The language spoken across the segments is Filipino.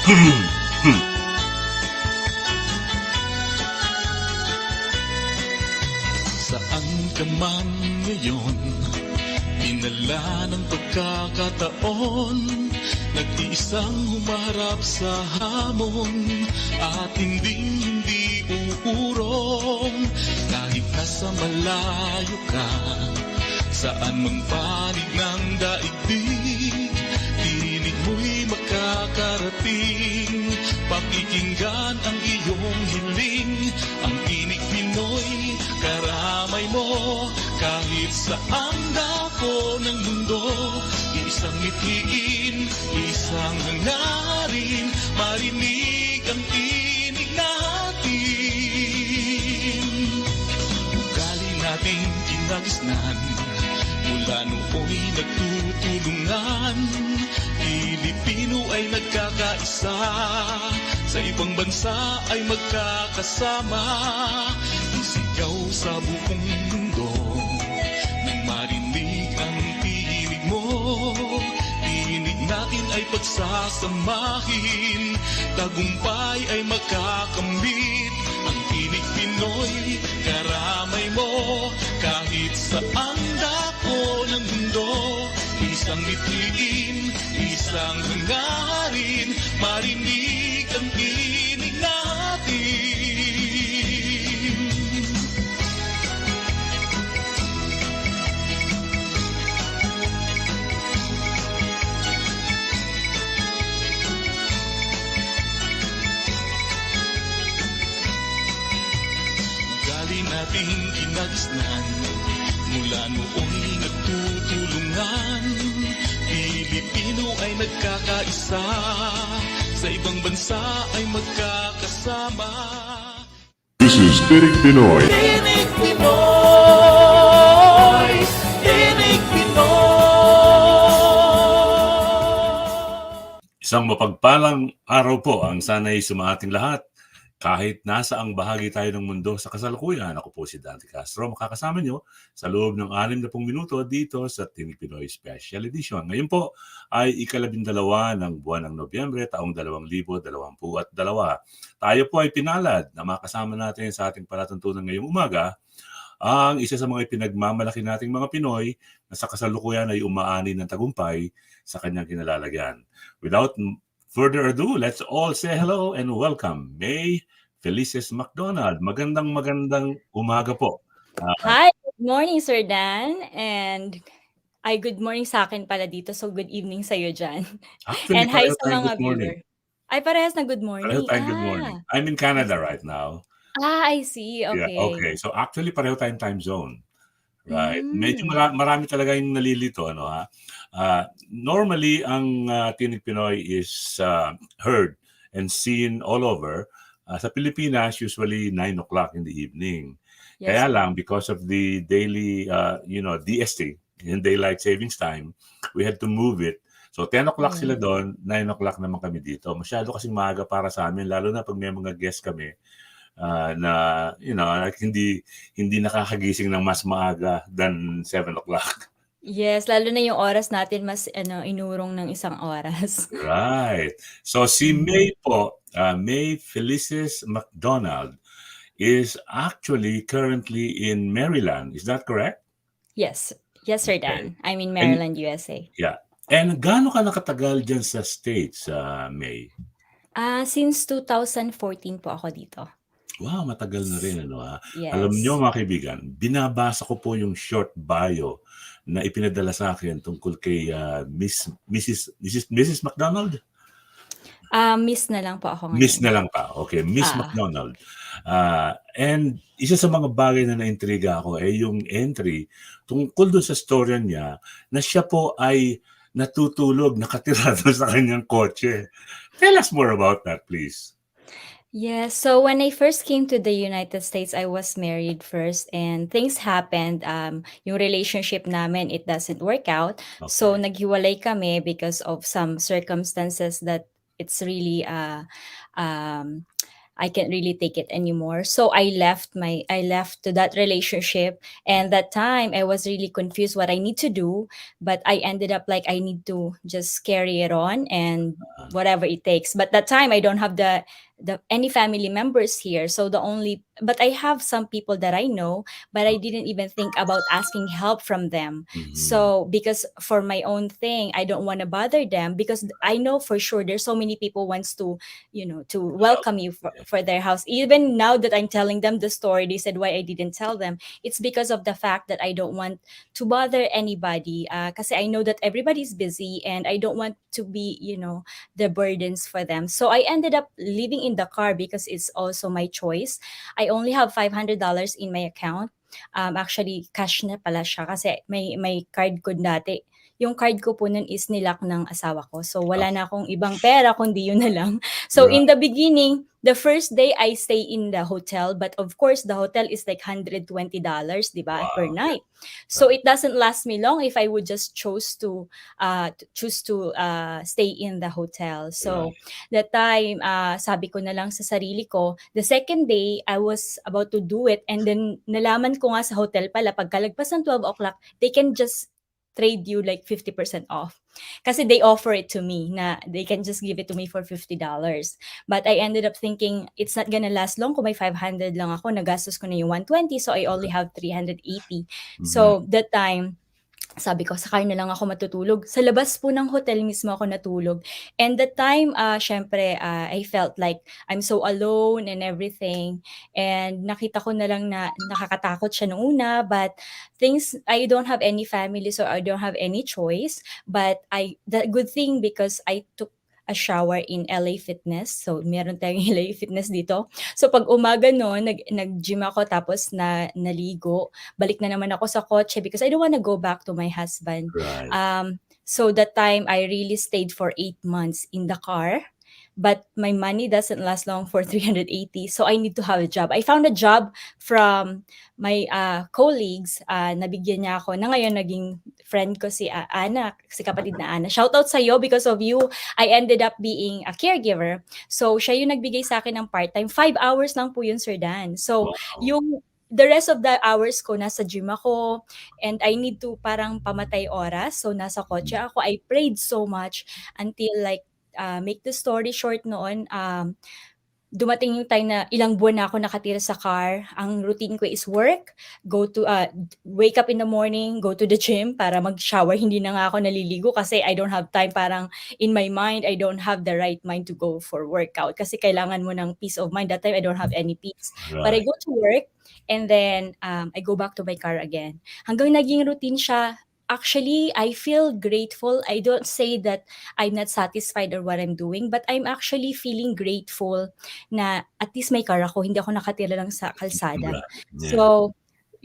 Saan ka man ngayon, pinala ng pagkakataon, nag-iisang humarap sa hamon, at hindi uurong, kahit nasa malayo ka, saan mang panig ng daigdig, tinig mo'y makakarating, pakikinggan ang iyong hiling, ang Tinig Pinoy, karamay mo, kahit saan dako ng mundo, isang ngitiin, isang hangarin, marinig ang tinig natin. Ugali nating kinagisnan, mula nooy nagtutulungan, Pilipino ay nagkakaisa, sa ibang bansa ay magkakasama, isigaw sa buong mundo, nang marinig ang tinig mo, tinig natin ay pagsasamahin, tagumpay ay magkakamit, ang Tinig Pinoy, karamay mo, kahit saan dako ng mundo, isang bitiin, isang hangarin, marinig ang tinig natin. Ugali nating kinagisnan, mula nooy nagtutulungan, Pilipino ay nagkakaisa, sa ibang bansa ay magkakasama. This is Tinig Pinoy. Tinig Pinoy! Tinig Pinoy! Isang mapagpalang araw po ang sana'y sumaating lahat. Kahit nasa ang bahagi tayo ng mundo sa kasalukuyan, ako po si Dante Castro, makakasama nyo sa loob ng 60 minuto dito sa Tinig Pinoy Special Edition. Ngayon po ay ika-12 ng buwan ng Nobyembre, taong 2022. Tayo po ay pinalad na makasama natin sa ating palatuntunan ngayong umaga ang isa sa mga pinagmamalaki nating mga Pinoy na sa kasalukuyan ay umaani ng tagumpay sa kanyang kinalalagyan. Without further ado, let's all say hello and welcome Maye Felices McDonald. Magandang umaga po. Hi, good morning, Sir Dan. And good morning sa akin pala dito. So, good evening sa'yo dyan. Actually, And hi pareho sa tayong mga good morning. viewer. Ay, parehas na good morning. Pareho tayong good morning. I'm in Canada right now. I see. Yeah, Okay. okay. So actually, pareho tayong time zone. Right. Medyo Mm. marami talaga yung nalilito. Normally, ang Tinig Pinoy is heard and seen all over. Sa Pilipinas, usually 9 o'clock in the evening. Yes, Kaya sir. lang, because of the daily, DST, in Daylight Savings Time, we had to move it. So 10 o'clock sila doon, 9 o'clock naman kami dito. Masyado kasing maaga para sa amin, lalo na pag may mga guests kami na, like hindi nakakagising ng mas maaga than 7 o'clock. Yes, lalo na yung oras natin mas inurong ng isang oras. Right. So si Maye po, Maye Felices McDonald, is actually currently in Maryland. Is that correct? Yes. Yes, Sir Dan. I'm in Maryland, USA. Yeah. And gaano ka nakatagal dyan sa States, Maye? Since 2014 po ako dito. Wow, matagal na rin. Yes. Alam nyo mga kaibigan, binabasa ko po yung short bio na ipinadala sa akin tungkol kay Mrs. McDonald. Miss na lang po ako ngayon. Miss na lang pa. Okay, Miss McDonald. And isa sa mga bagay na naintriga ako ay yung entry tungkol doon sa storya niya na siya po ay natutulog, nakatira doon sa kanyang kotse. Tell us more about that, please. Yes, so when I first came to the United States, I was married first and things happened. Yung relationship namin, it doesn't work out. Okay. So naghiwalay kami because of some circumstances that it's really I can't really take it anymore. So I left to that relationship, and that time I was really confused what I need to do, but I ended up like I need to just carry it on and whatever it takes. But that time I don't have the any family members here. So the only but I have some people that I know, but I didn't even think about asking help from them. Mhm. So because for my own thing, I don't want to bother them, because I know for sure there's so many people wants to, to Help. welcome you for their house. Even now that I'm telling them the story, they said why I didn't tell them. It's because of the fact that I don't want to bother anybody, kasi I know that everybody's busy and I don't want to be, the burdens for them. So I ended up living in the car because it's also my choice. I only have $500 in my account. Actually, cash na pala siya kasi may card ko dati. Yung card ko po nun is nilock ng asawa ko. So wala na akong ibang pera kundi yun na lang. So Right. in the beginning, the first day I stay in the hotel, but of course the hotel is like $120, di ba, per Wow. night. So Right. it doesn't last me long if I would just choose to stay in the hotel. Right. So that time, sabi ko na lang sa sarili ko, the second day, I was about to do it, and then nalaman ko nga sa hotel pala, pagkalagpas ng 12 o'clock, they can just trade you like 50% off. Kasi they offer it to me na they can just give it to me for $50. But I ended up thinking it's not gonna last long kung may 500 lang ako, nagastos ko na yung 120, so I only have 380. Mhm. So that time, sabi ko, sa car na lang ako matutulog. Sa labas po ng hotel mismo ako natulog. And that time, syempre, I felt like I'm so alone and everything. And nakita ko na lang na nakakatakot siya nung una, but I don't have any family, so I don't have any choice. But the good thing, because I took a shower in LA Fitness. So, meron tayong LA Fitness dito. So, pag umaga noon, nag-gym ako, tapos naligo. Balik na naman ako sa kotse because I don't wanna go back to my husband. Right. So that time I really stayed for 8 months in the car, but my money doesn't last long for 380. So I need to have a job. I found a job from my colleagues. Nabigyan niya ako na ngayon naging friend ko si Ana, si kapatid na Ana. Shout out sa iyo, because of you, I ended up being a caregiver. So siya yung nagbigay sa akin ng part-time. 5 hours lang po yun, Sir Dan. So Wow. the rest of the hours ko, nasa gym ako, and I need to parang pamatay oras. So, nasa kotse ako. I prayed so much until like, make the story short noon, dumating yung time na ilang buwan na ako nakatira sa car. Ang routine ko is work, wake up in the morning, go to the gym para mag-shower. Hindi na nga ako naliligo kasi I don't have time. Parang in my mind, I don't have the right mind to go for workout kasi kailangan mo ng peace of mind. That time, I don't have any peace. But I Right. go to work, and then I go back to my car again. Hanggang naging routine siya. Actually, I feel grateful. I don't say that I'm not satisfied or what I'm doing, but I'm actually feeling grateful na at least may car ako, hindi ako nakatira lang sa kalsada. Right. Yeah. So,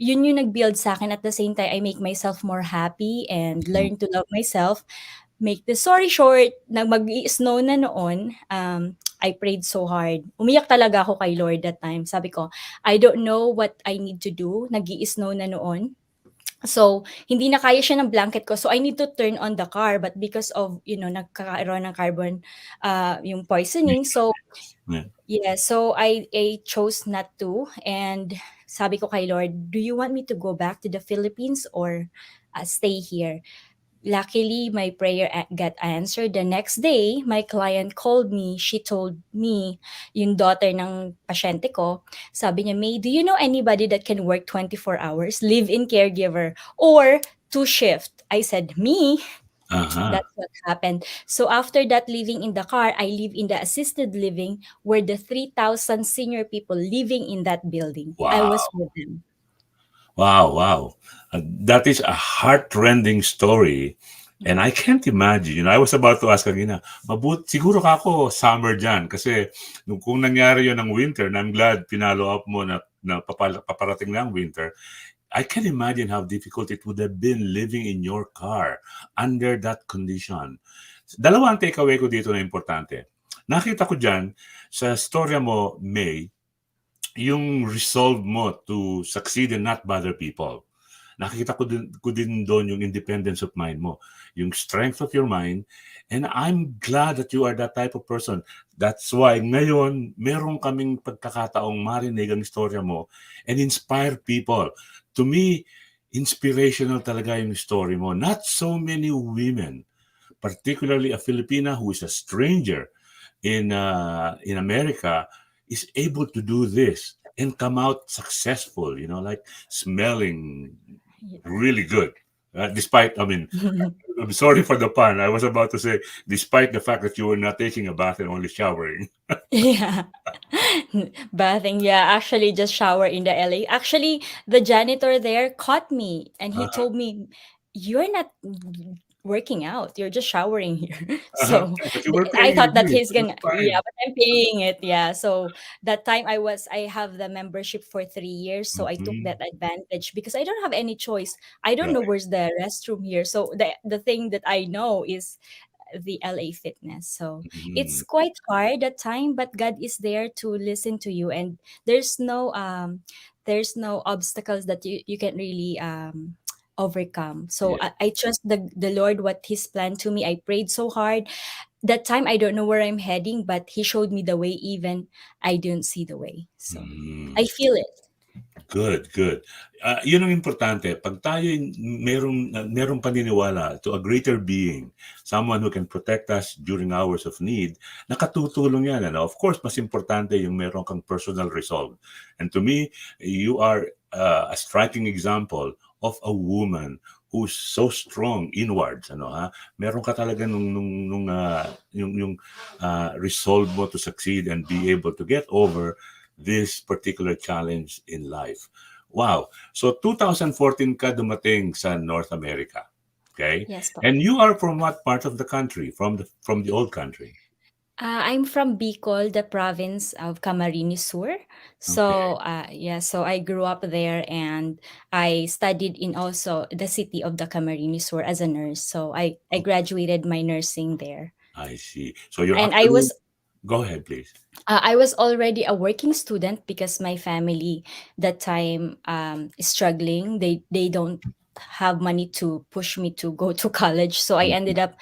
yun yung nag-build sa'kin. At the same time, I make myself more happy and Mhm. learn to love myself. Make the story short, mag-i-snow na noon, I prayed so hard. Umiyak talaga ako kay Lord that time. Sabi ko, I don't know what I need to do. Nag-i-snow na noon. So, hindi na kaya siya ng blanket ko. So, I need to turn on the car. But because of, nagkakaroon ng carbon, yung poisoning. So, Yeah. yeah, so I chose not to. And sabi ko kay Lord, do you want me to go back to the Philippines or stay here? Luckily, my prayer got answered. The next day, my client called me. She told me, yung daughter ng pasyente ko, sabi niya, May, do you know anybody that can work 24 hours, live-in caregiver, or 2 shift? I said, me? Uh-huh. That's what happened. So after that, living in the car, I live in the assisted living where the 3,000 senior people living in that building. I was Wow. with them. Wow, wow. That is a heart-rending story. And I can't imagine, I was about to ask kanina, siguro ka ako summer dyan. Kasi kung nangyari yun ng winter, and I'm glad pinalo up mo na paparating na ang winter, I can imagine how difficult it would have been living in your car under that condition. Dalawang takeaway ko dito na importante. Nakita ko dyan, sa storya mo, May, yung resolve mo to succeed and not bother people. Nakikita ko din doon yung independence of mind mo, yung strength of your mind, and I'm glad that you are that type of person. That's why ngayon, meron kaming pagkakataong marinig ang istorya mo and inspire people. To me, inspirational talaga yung story mo. Not so many women, particularly a Filipina who is a stranger in America, is able to do this and come out successful, like smelling really good. Despite, I'm sorry for the pun. I was about to say, despite the fact that you were not taking a bath and only showering. Yeah. Bathing, yeah. Actually, just shower in the LA. Actually, the janitor there caught me and he told me, "You're not working out. You're just showering here." So But you were I paying your thought that bill, he's so gonna, that's fine. yeah, but I'm paying it. Yeah. So that time I have the membership for 3 years. So I took Mhm. that advantage because I don't have any choice. I don't know Right. where's the restroom here. So the thing that I know is the LA Fitness. So it's Mhm. quite hard at time, but God is there to listen to you, and there's no obstacles that you can really overcome. So Yeah. I trust the Lord what His plan to me. I prayed so hard. That time I don't know where I'm heading, but He showed me the way. Even I didn't see the way. So Mhm. I feel it. Good, good. Yun ang importante. Pag tayo merong paniniwala to a greater being, someone who can protect us during hours of need, nakatutulong yan. Ano? Of course, mas importante yung meron kang personal resolve. And to me, you are a striking example of a woman who's so strong inwards. Ano, ha? Meron ka talaga yung resolve mo to succeed and be able to get over this particular challenge in life. Wow. So 2014 ka dumating sa North America. Okay? Yes, po. And you are from what part of the country? From the old country. I'm from Bicol, the province of Camarines Sur. Okay. So, yeah, so I grew up there and I studied in also the city of the Camarines Sur as a nurse. So I graduated my nursing there. I see. So you're And actually go ahead, please. I was already a working student because my family that time is struggling. They don't have money to push me to go to college. So I ended up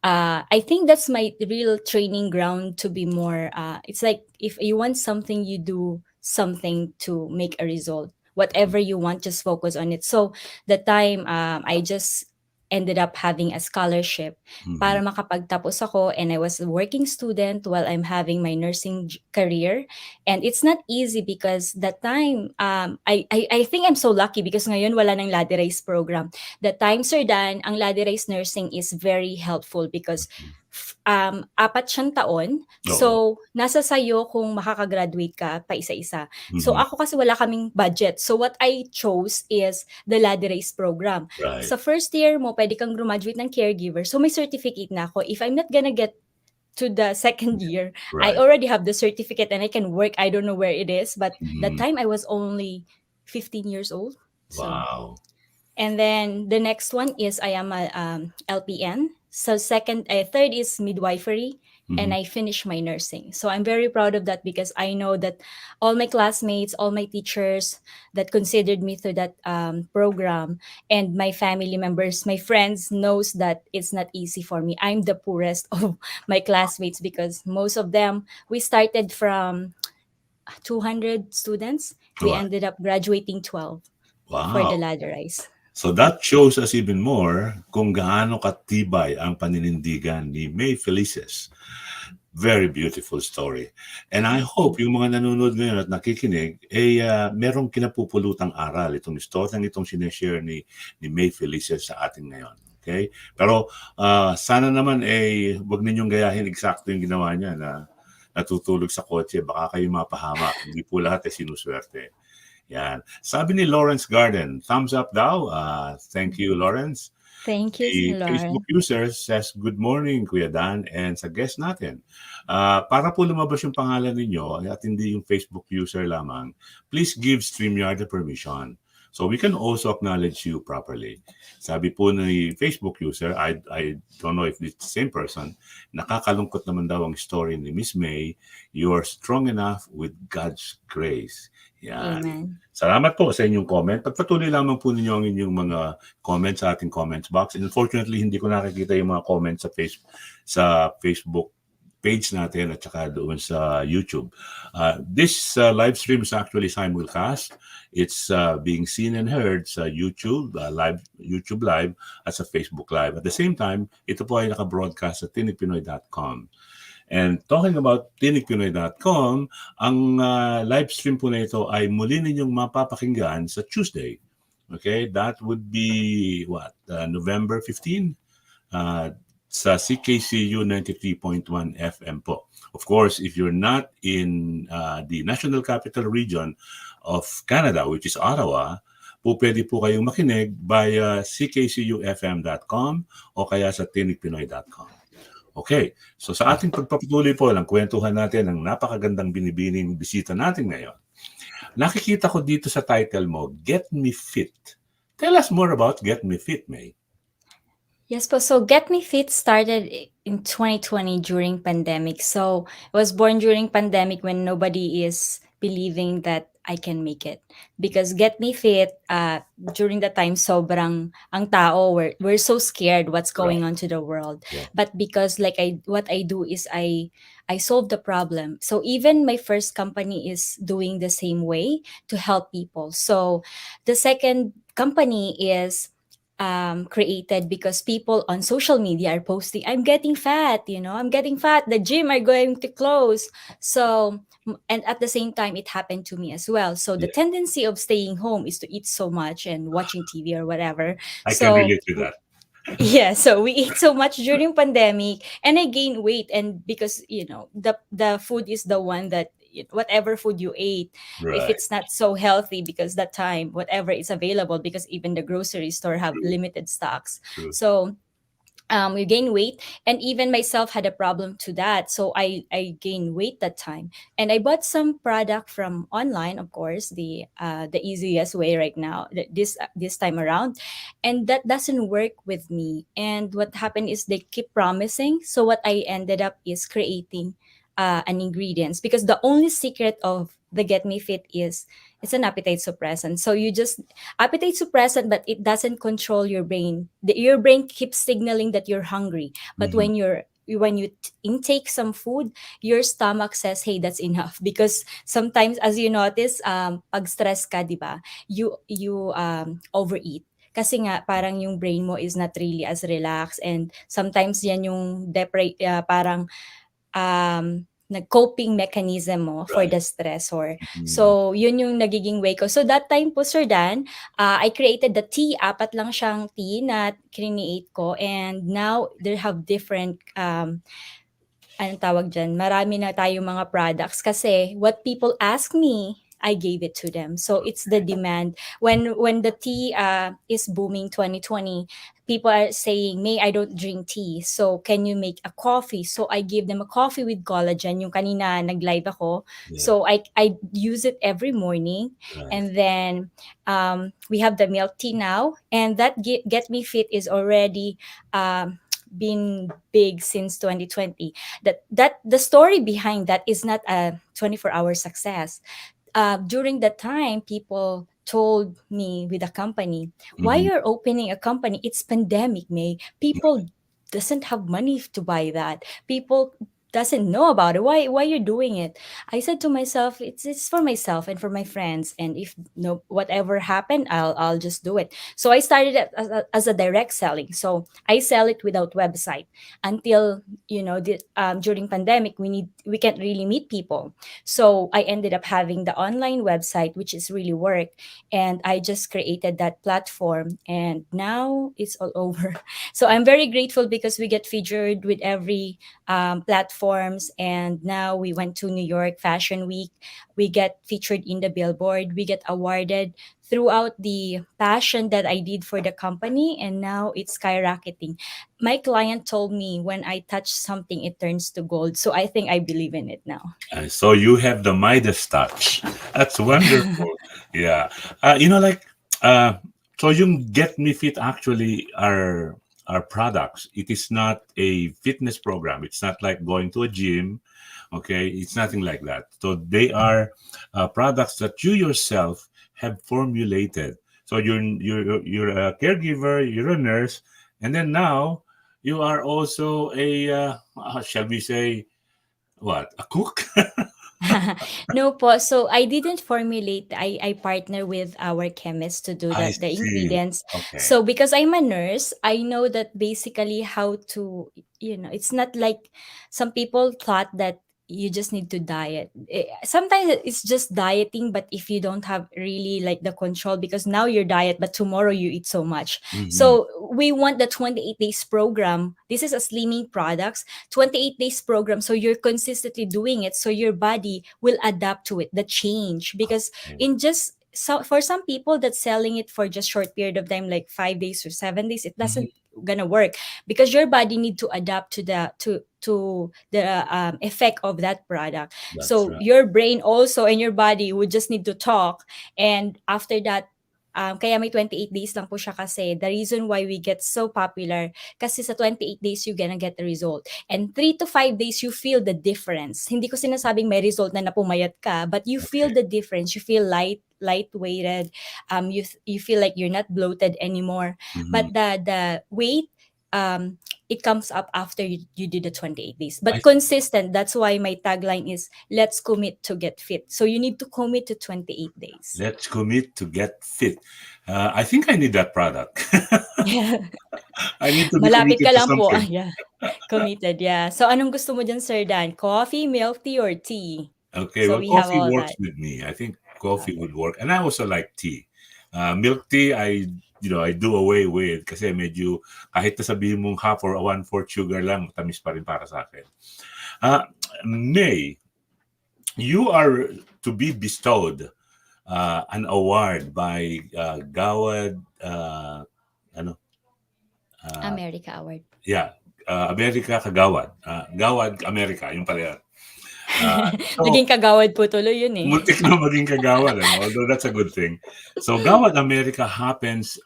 I think that's my real training ground to be more it's like if you want something, you do something to make a result. Whatever you want, just focus on it. So the time I just ended up having a scholarship para Mhm. makapagtapos ako, and I was a working student while I'm having my nursing career. And it's not easy because that time I think I'm so lucky because ngayon wala nang ladder race program. The time, Sir Dan, ang ladder race nursing is very helpful because 4 siyang taon. Oo. So, nasa sayo kung makakagraduate ka pa isa-isa. So, Mhm. ako kasi wala kaming budget. So, what I chose is the ladder race program. Right. Sa first year mo, pwede kang graduate ng caregiver. So, may certificate na ako. If I'm not gonna get to the second year, I Right. already have the certificate and I can work. I don't know where it is, but that Mhm. time I was only 15 years old. So, Wow. and then the next one is I am a LPN. So third is midwifery, and Mhm. I finished my nursing. So I'm very proud of that because I know that all my classmates, all my teachers that considered me through that program, and my family members, my friends knows that it's not easy for me. I'm the poorest of my classmates because most of them we started from 200 students. We Wow. ended up graduating 12 for Wow. the ladder rise. So that shows us even more kung gaano katibay ang paninindigan ni Maye Felices. Very beautiful story. And I hope yung mga nanonood ngayon at nakikinig, merong kinapupulutang aral itong storyang itong sineshare ni Maye Felices sa atin ngayon. Okay? Pero sana naman wag ninyong gayahin eksakto yung ginawa niya na natutulog sa kotse, baka kayo mapahamak. Hindi po lahat sinuswerte. Yan. Sabi ni Lawrence Garden, thumbs up daw. Thank you, Lawrence. Thank you, The Lauren. Facebook user says, good morning, Kuya Dan, and sa guest natin. Para po lumabas yung pangalan ninyo at hindi yung Facebook user lamang, please give StreamYard the permission. So we can also acknowledge you properly. Sabi po ni Facebook user, I don't know if it's the same person, nakakalungkot naman daw ang story ni Miss May. You are strong enough with God's grace. Yan. Amen. Salamat po sa inyong comment. Pagpatuloy lamang po ninyo ang inyong mga comments sa ating comments box. And unfortunately, hindi ko nakikita yung mga comments sa Facebook page natin at saka doon sa YouTube. This live stream is actually simulcast. It's being seen and heard sa YouTube Live at sa Facebook Live. At the same time, ito po ay naka-broadcast sa tinigpinoy.com. And talking about tinigpinoy.com, ang live stream po na ito ay muli ninyong mapapakinggan sa Tuesday. Okay, that would be November 15 sa CKCU 93.1 FM po. Of course, if you're not in the National Capital Region of Canada, which is Ottawa, pwede po kayong makinig via ckcufm.com o kaya sa tinigpinoy.com. Okay, so sa ating pagpapatuloy po lang, kwentuhan natin ang napakagandang binibining bisita natin ngayon. Nakikita ko dito sa title mo, Get Me Fit. Tell us more about Get Me Fit, May. Yes po. So Get Me Fit started in 2020 during pandemic. So it was born during pandemic when nobody is believing that I can make it. Because Get Me Fit, during the time, sobrang ang tao, we're so scared what's going on to the world. Yeah. But because what I do is I solve the problem. So even my first company is doing the same way to help people. So the second company is created because people on social media are posting, I'm getting fat, I'm getting fat, the gym are going to close. So, and at the same time, it happened to me as well. So the tendency of staying home is to eat so much and watching TV or whatever. I can relate to that. Yeah, so we ate so much during pandemic and I gained weight, and because the food is the one that whatever food you ate, if it's not so healthy, because that time whatever is available, because even the grocery store have limited stocks. True. So we gained weight, and even myself had a problem to that. So I gained weight that time, and I bought some product from online, of course, the easiest way right now, this time around, and that doesn't work with me. And what happened is they keep promising. So what I ended up is creating an ingredients, because the only secret of the Get Me Fit is it's an appetite suppressant. So you just appetite suppressant, but it doesn't control your brain. Your brain keeps signaling that you're hungry, but when you intake some food, your stomach says, hey, that's enough. Because sometimes, as you notice, pag stress ka, di ba, you overeat. Kasi nga, parang yung brain mo is not really as relaxed, and sometimes yan yung parang nag-coping mechanism mo for the stressor. So, yun yung nagiging way ko. So, that time po, Sir Dan, I created the tea. 4 lang siyang tea na create ko. And now, they have different, anong tawag dyan? Marami na tayong mga products. Kasi, what people ask me, I gave it to them. So it's the demand. When the tea is booming 2020, people are saying, May, I don't drink tea. So can you make a coffee? So I give them a coffee with collagen. Yung kanina nag-live ako. Yeah. So I use it every morning. Right. And then we have the milk tea now. And that Get Me Fit is already been big since 2020. That the story behind that is not a 24-hour success. During that time, people told me with a company, why you're opening a company? It's pandemic, May. People doesn't have money to buy that. People doesn't know about it. Why you're doing it? I said to myself, it's for myself and for my friends. And if whatever happened, I'll just do it. So I started it as a direct selling. So I sell it without website until during pandemic we can't really meet people. So I ended up having the online website, which is really work, and I just created that platform, and now it's all over. So I'm very grateful because we get featured with every platforms, and now we went to New York Fashion Week. We get featured in the billboard. We get awarded throughout the passion that I did for the company, and now it's skyrocketing. My client told me when I touch something, it turns to gold. So I think I believe in it now. So you have the Midas touch. That's wonderful. Yeah. So yung Get Me Fit actually are products. It is not a fitness program. It's not like going to a gym. Okay, it's nothing like that. So they are products that you yourself have formulated. So you're a caregiver, you're a nurse, and then now you are also a shall we say What? A cook? No po. So I didn't formulate. I partner with our chemist to do I the see. ingredients. Okay. So because I'm a nurse, I know that basically how to, it's not like some people thought that you just need to diet. Sometimes it's just dieting, but if you don't have really like the control, because now you're diet, but tomorrow you eat so much. Mhm. So we want the 28 days program. This is a slimming product 28 days program, so you're consistently doing it, so your body will adapt to it, the change. Because Okay. in just so for some people that's selling it for just short period of time, like 5 days or 7 days, it Mhm. doesn't gonna work, because your body need to adapt to the effect of that product. That's So right. your brain also and your body would just need to talk, and after that, kaya may 28 days lang po siya, kasi the reason why we get so popular, kasi sa 28 days you gonna get the result. And 3 to 5 days, you feel the difference. Hindi ko sinasabing may result na napumayat ka, but you feel Okay. the difference. You feel light-weighted. You feel like you're not bloated anymore. Mhm. But the weight, um, it comes up after you did the 28 days. I But consistent, that's why my tagline is, let's commit to get fit. So you need to commit to 28 days. Let's commit to get fit. I think I need that product. Yeah. I need to be Malapit committed ka to lang po. something. Yeah. Committed, yeah. So anong gusto mo dyan, Sir Dan? Coffee, milk tea, or tea? Okay, So well, we have coffee all works that. with me. I think coffee Okay. would work, and I also like tea. Milk tea, I do away with kasi medyo kahit na sabihin mong half or 1/4 sugar lang, tamis pa rin para sa akin. Uh, May, you are to be bestowed an award by Gawad, ano, uh, America Award. yeah, America Kagawad. Gawad America, yung pala yan. So, Naging kagawad po tuloy yun eh. muntik na maging kagawad, although that's a good thing. So, Gawad America happens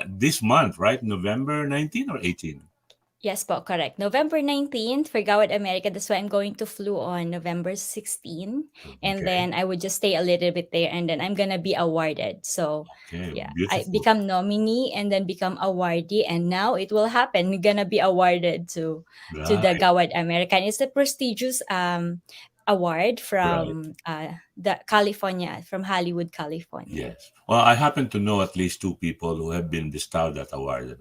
this month, right? November 19 or 18? Yes po, correct. November 19th for Gawad America. That's why I'm going to flew on November 16. And Okay, then I would just stay a little bit there, and then I'm gonna be awarded. So okay, yeah, I beautiful. become nominee and then become awardee, and now it will happen. We're gonna be awarded to the Right, Gawad America. And it's a prestigious award right. from the California, from Hollywood, California. Yes. Well, I happen to know at least two people who have been bestowed that award.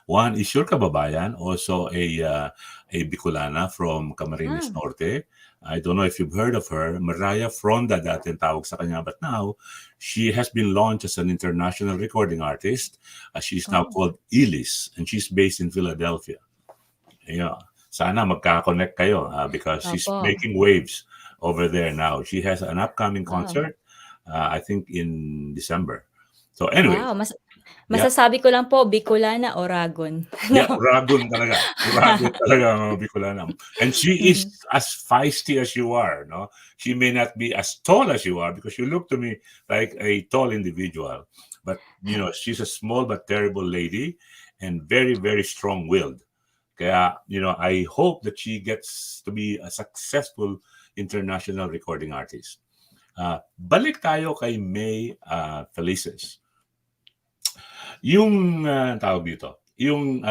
One is your kababayan, also a Bicolana from Camarines Ah, Norte. I don't know if you've heard of her. Mariah Fronda dati ang tawag sa kanya, but now she has been launched as an international recording artist. She's now oh, called Elis, and she's based in Philadelphia. Yeah. Sana magka-connect kayo because she's opo. making waves over there now. She has an upcoming Wow. concert, I think in December. So anyway, Wow, yeah, masasabi ko lang po, Bicolana, Oragon. yeah, No? Uragon talaga. Uragon talaga ang mga Bicolana. And she is Mhm. as feisty as you are, no? She may not be as tall as you are because you look to me like a tall individual. But, she's a small but terrible lady and very, very strong-willed. Kaya, I hope that she gets to be a successful international recording artist. Balik tayo kay May Felices. Yung tawag dito, yung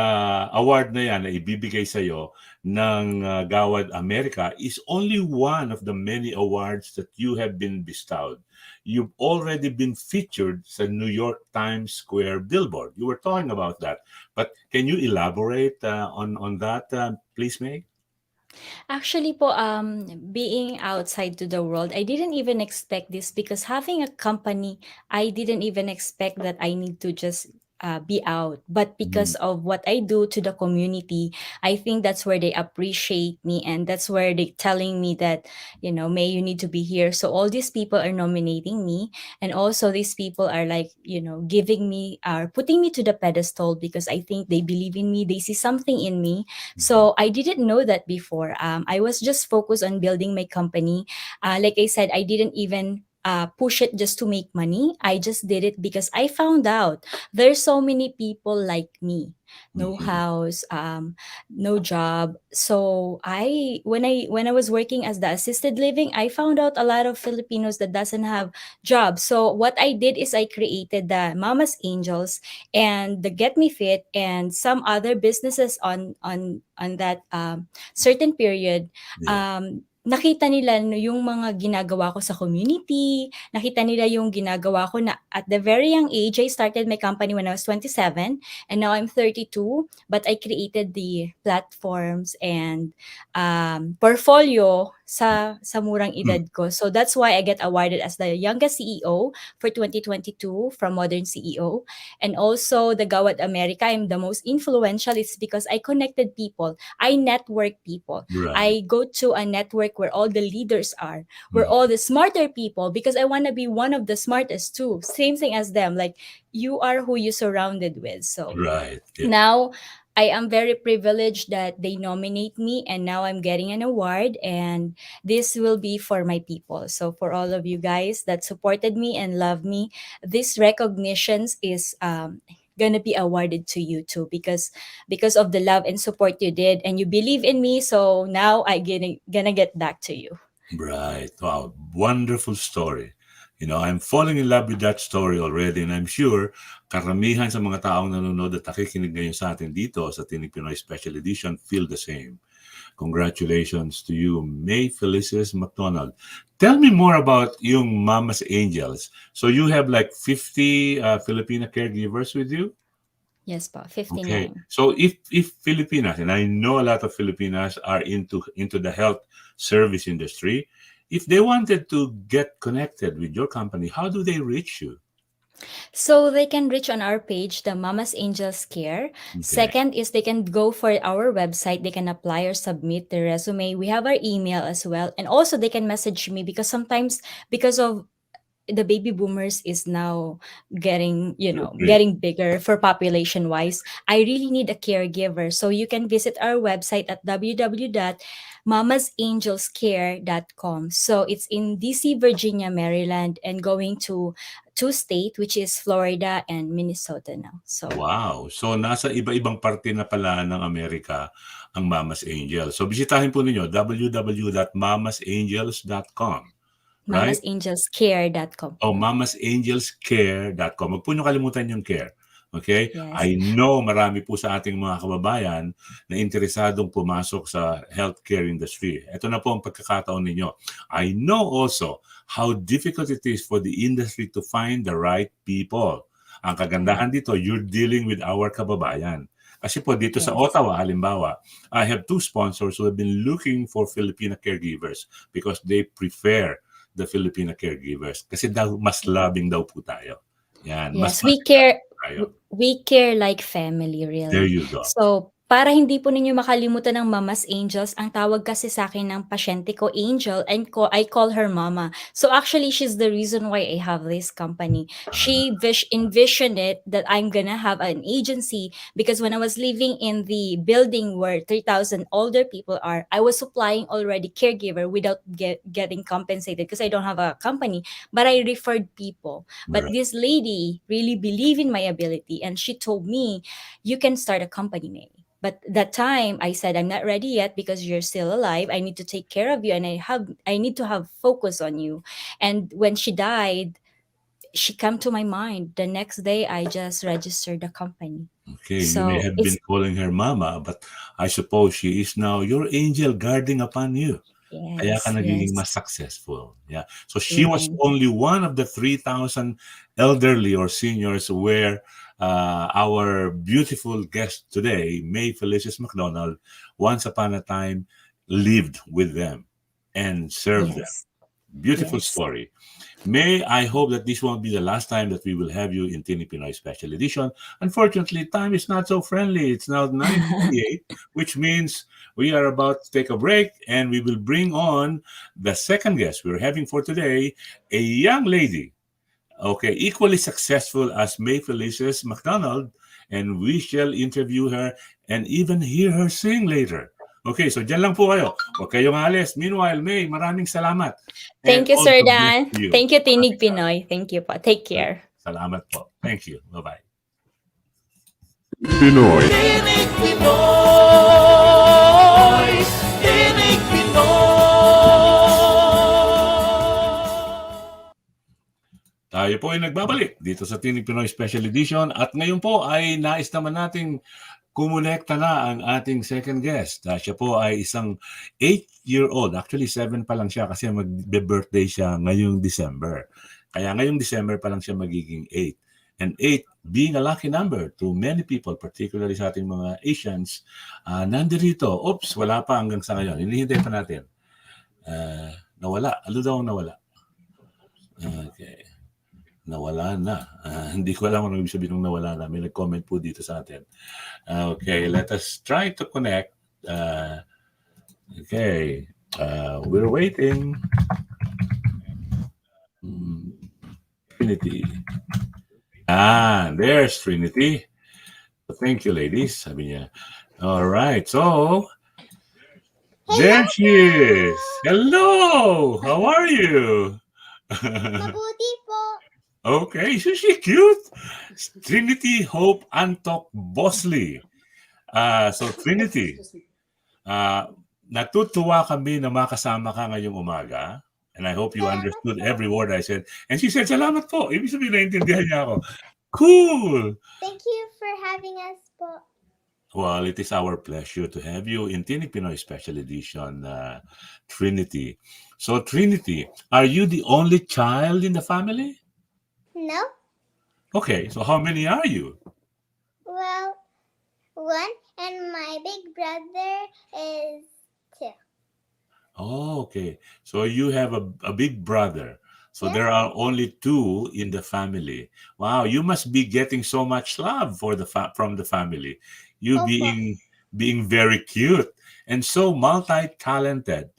award na yan na ibibigay sa iyo ng Gawad America is only one of the many awards that you have been bestowed. You've already been featured sa New York Times Square billboard. You were talking about that. But can you elaborate on that, please, May? Actually po, being outside to the world, I didn't even expect this, because having a company, I didn't even expect that I need to just be out. But because Mhm. of what I do to the community, I think that's where they appreciate me, and that's where they telling me that, May, you need to be here. So all these people are nominating me, and also these people are like, giving me, are putting me to the pedestal, because I think they believe in me. They see something in me. Mhm. So I didn't know that before. I was just focused on building my company. Like I said, I didn't even push it just to make money. I just did it because I found out there's so many people like me, no Mhm. house, no job. So when I was working as the assisted living, I found out a lot of Filipinos that doesn't have jobs. So what I did is I created the Mama's Angels and the Get Me Fit and some other businesses on that certain period. Yeah. nakita nila yung mga ginagawa ko sa community, nakita nila yung ginagawa ko na at the very young age, I started my company when I was 27 and now I'm 32, but I created the platforms and portfolio sa murang edad ko. So that's why I get awarded as the youngest CEO for 2022 from Modern CEO. And also the Gawad America, I'm the most influential. It's because I connected people. I network people. Right. I go to a network where all the leaders are, where Mm. all the smarter people, because I want to be one of the smartest too. Same thing as them. Like you are who you surrounded with. So Right. Yeah. now I am very privileged that they nominate me and now I'm getting an award and this will be for my people. So for all of you guys that supported me and love me, this recognitions is gonna be awarded to you too because of the love and support you did and you believe in me. So now I gonna get back to you. Right. Wow. Wonderful story. I'm falling in love with that story already, and I'm sure karamihan sa mga taong nanonood at nakikinig ngayon sa atin dito sa Tinig Pinoy Special Edition feel the same. Congratulations to you, Maye Felices McDonald. Tell me more about yung Mama's Angels. So you have like 50 Filipina caregivers with you? Yes po, Okay. 59. So if Filipinas, and I know a lot of Filipinas are into the health service industry, if they wanted to get connected with your company, how do they reach you? So they can reach on our page, the Mama's Angels Care. Okay. Second is they can go for our website. They can apply or submit their resume. We have our email as well. And also they can message me because sometimes because of the baby boomers is now getting, Agree. getting bigger for population wise. I really need a caregiver. So you can visit our website at www.mamasangelscare.com. So it's in DC, Virginia, Maryland, and going to two state, which is Florida and Minnesota now. So Wow. So nasa iba-ibang parte na pala ng Amerika ang Mama's Angel. So bisitahin po ninyo www.mamasangels.com. Right? mamasangelscare.com. Oh, mamasangelscare.com. Huwag po niyo kalimutan yung care. Okay? Yes. I know marami po sa ating mga kababayan na interesadong pumasok sa healthcare industry. Ito na po ang pagkakataon ninyo. I know also how difficult it is for the industry to find the right people. Ang kagandahan dito, you're dealing with our kababayan. Kasi po dito sa Yes. Ottawa, halimbawa, I have two sponsors who have been looking for Filipino caregivers because they prefer the Filipino caregivers. Kasi daw, mas loving daw po tayo. Yan. Yes, Mas we care. tayo. We care like family, There really. you go. So, para hindi po ninyo makalimutan ng Mama's Angels, ang tawag kasi sa akin ng pasyente ko, Angel, and I call her Mama. So actually, she's the reason why I have this company. She envisioned it that I'm gonna have an agency because when I was living in the building where 3,000 older people are, I was supplying already caregiver without getting compensated because I don't have a company, but I referred people. But Right. this lady really believed in my ability and she told me, you can start a company, May. But that time I said, I'm not ready yet because you're still alive. I need to take care of you and I need to have focus on you. And when she died, she came to my mind. The next day I just registered the company. Okay, you may So have been it's calling her Mama, but I suppose she is now your angel guarding upon you. Kaya ka yes, nagiging yes. mas successful. Yeah. So she was Amen. only one of the 3,000 elderly or seniors where our beautiful guest today, Maye Felices McDonald, once upon a time lived with them and served them. Yes. Beautiful Yes. story. May I hope that this won't be the last time that we will have you in Tinig Pinoy Special Edition. Unfortunately, time is not so friendly. It's now 9:48, which means we are about to take a break and we will bring on the second guest we're having for today, a young lady, okay, equally successful as Maye Felices McDonald, and we shall interview her and even hear her sing later. Okay, so dyan lang po kayo. Huwag kayong alis. Meanwhile, May, maraming salamat. Thank you, all Sir the best Dan. to you. Thank you, Tinig Pinoy. Thank you po. Take care. Salamat po. Thank you. Bye-bye. Pinoy. Tinig Pinoy, Tinig Pinoy. Tayo po ay nagbabalik dito sa Tinig Pinoy Special Edition at ngayon po ay nais naman nating kumonekta na ang ating second guest. Siya po ay isang 8-year-old. Actually, 7 pa lang siya kasi mag-birthday siya ngayong December. Kaya ngayong December pa lang siya magiging 8. And 8 being a lucky number to many people, particularly sa ating mga Asians, nandirito. Oops, wala pa hanggang sa ngayon. Hinihintay pa natin. Nawala. Ano daw ang nawala? Okay. Nawala na. Hindi ko alam ano ibig sabihin ng nawala na. May nag-comment po dito sa atin. Okay, let us try to connect. Okay, we're waiting. Trinity. There's Trinity. Thank you, ladies. Sabi niya. All right, so there she is. Hello. How are you? Mabuti po. Okay, so she cute. Trinity Hope Antok Bosley. So Trinity, natutuwa kami na makasama ka ngayong umaga. And I hope you understood every word I said. And she said, salamat po. Ibig sabihin, naintindihan niya ako. Cool. Thank you for having us po. Well, it is our pleasure to have you in Tinig Pinoy Special Edition, Trinity. So Trinity, are you the only child in the family? No? Okay, so how many are you? Well, one, and my big brother is 2. Oh, okay. So you have a big brother. So Yeah. there are only 2 in the family. Wow, you must be getting so much love for from the family. You Opo. being very cute and so multi-talented.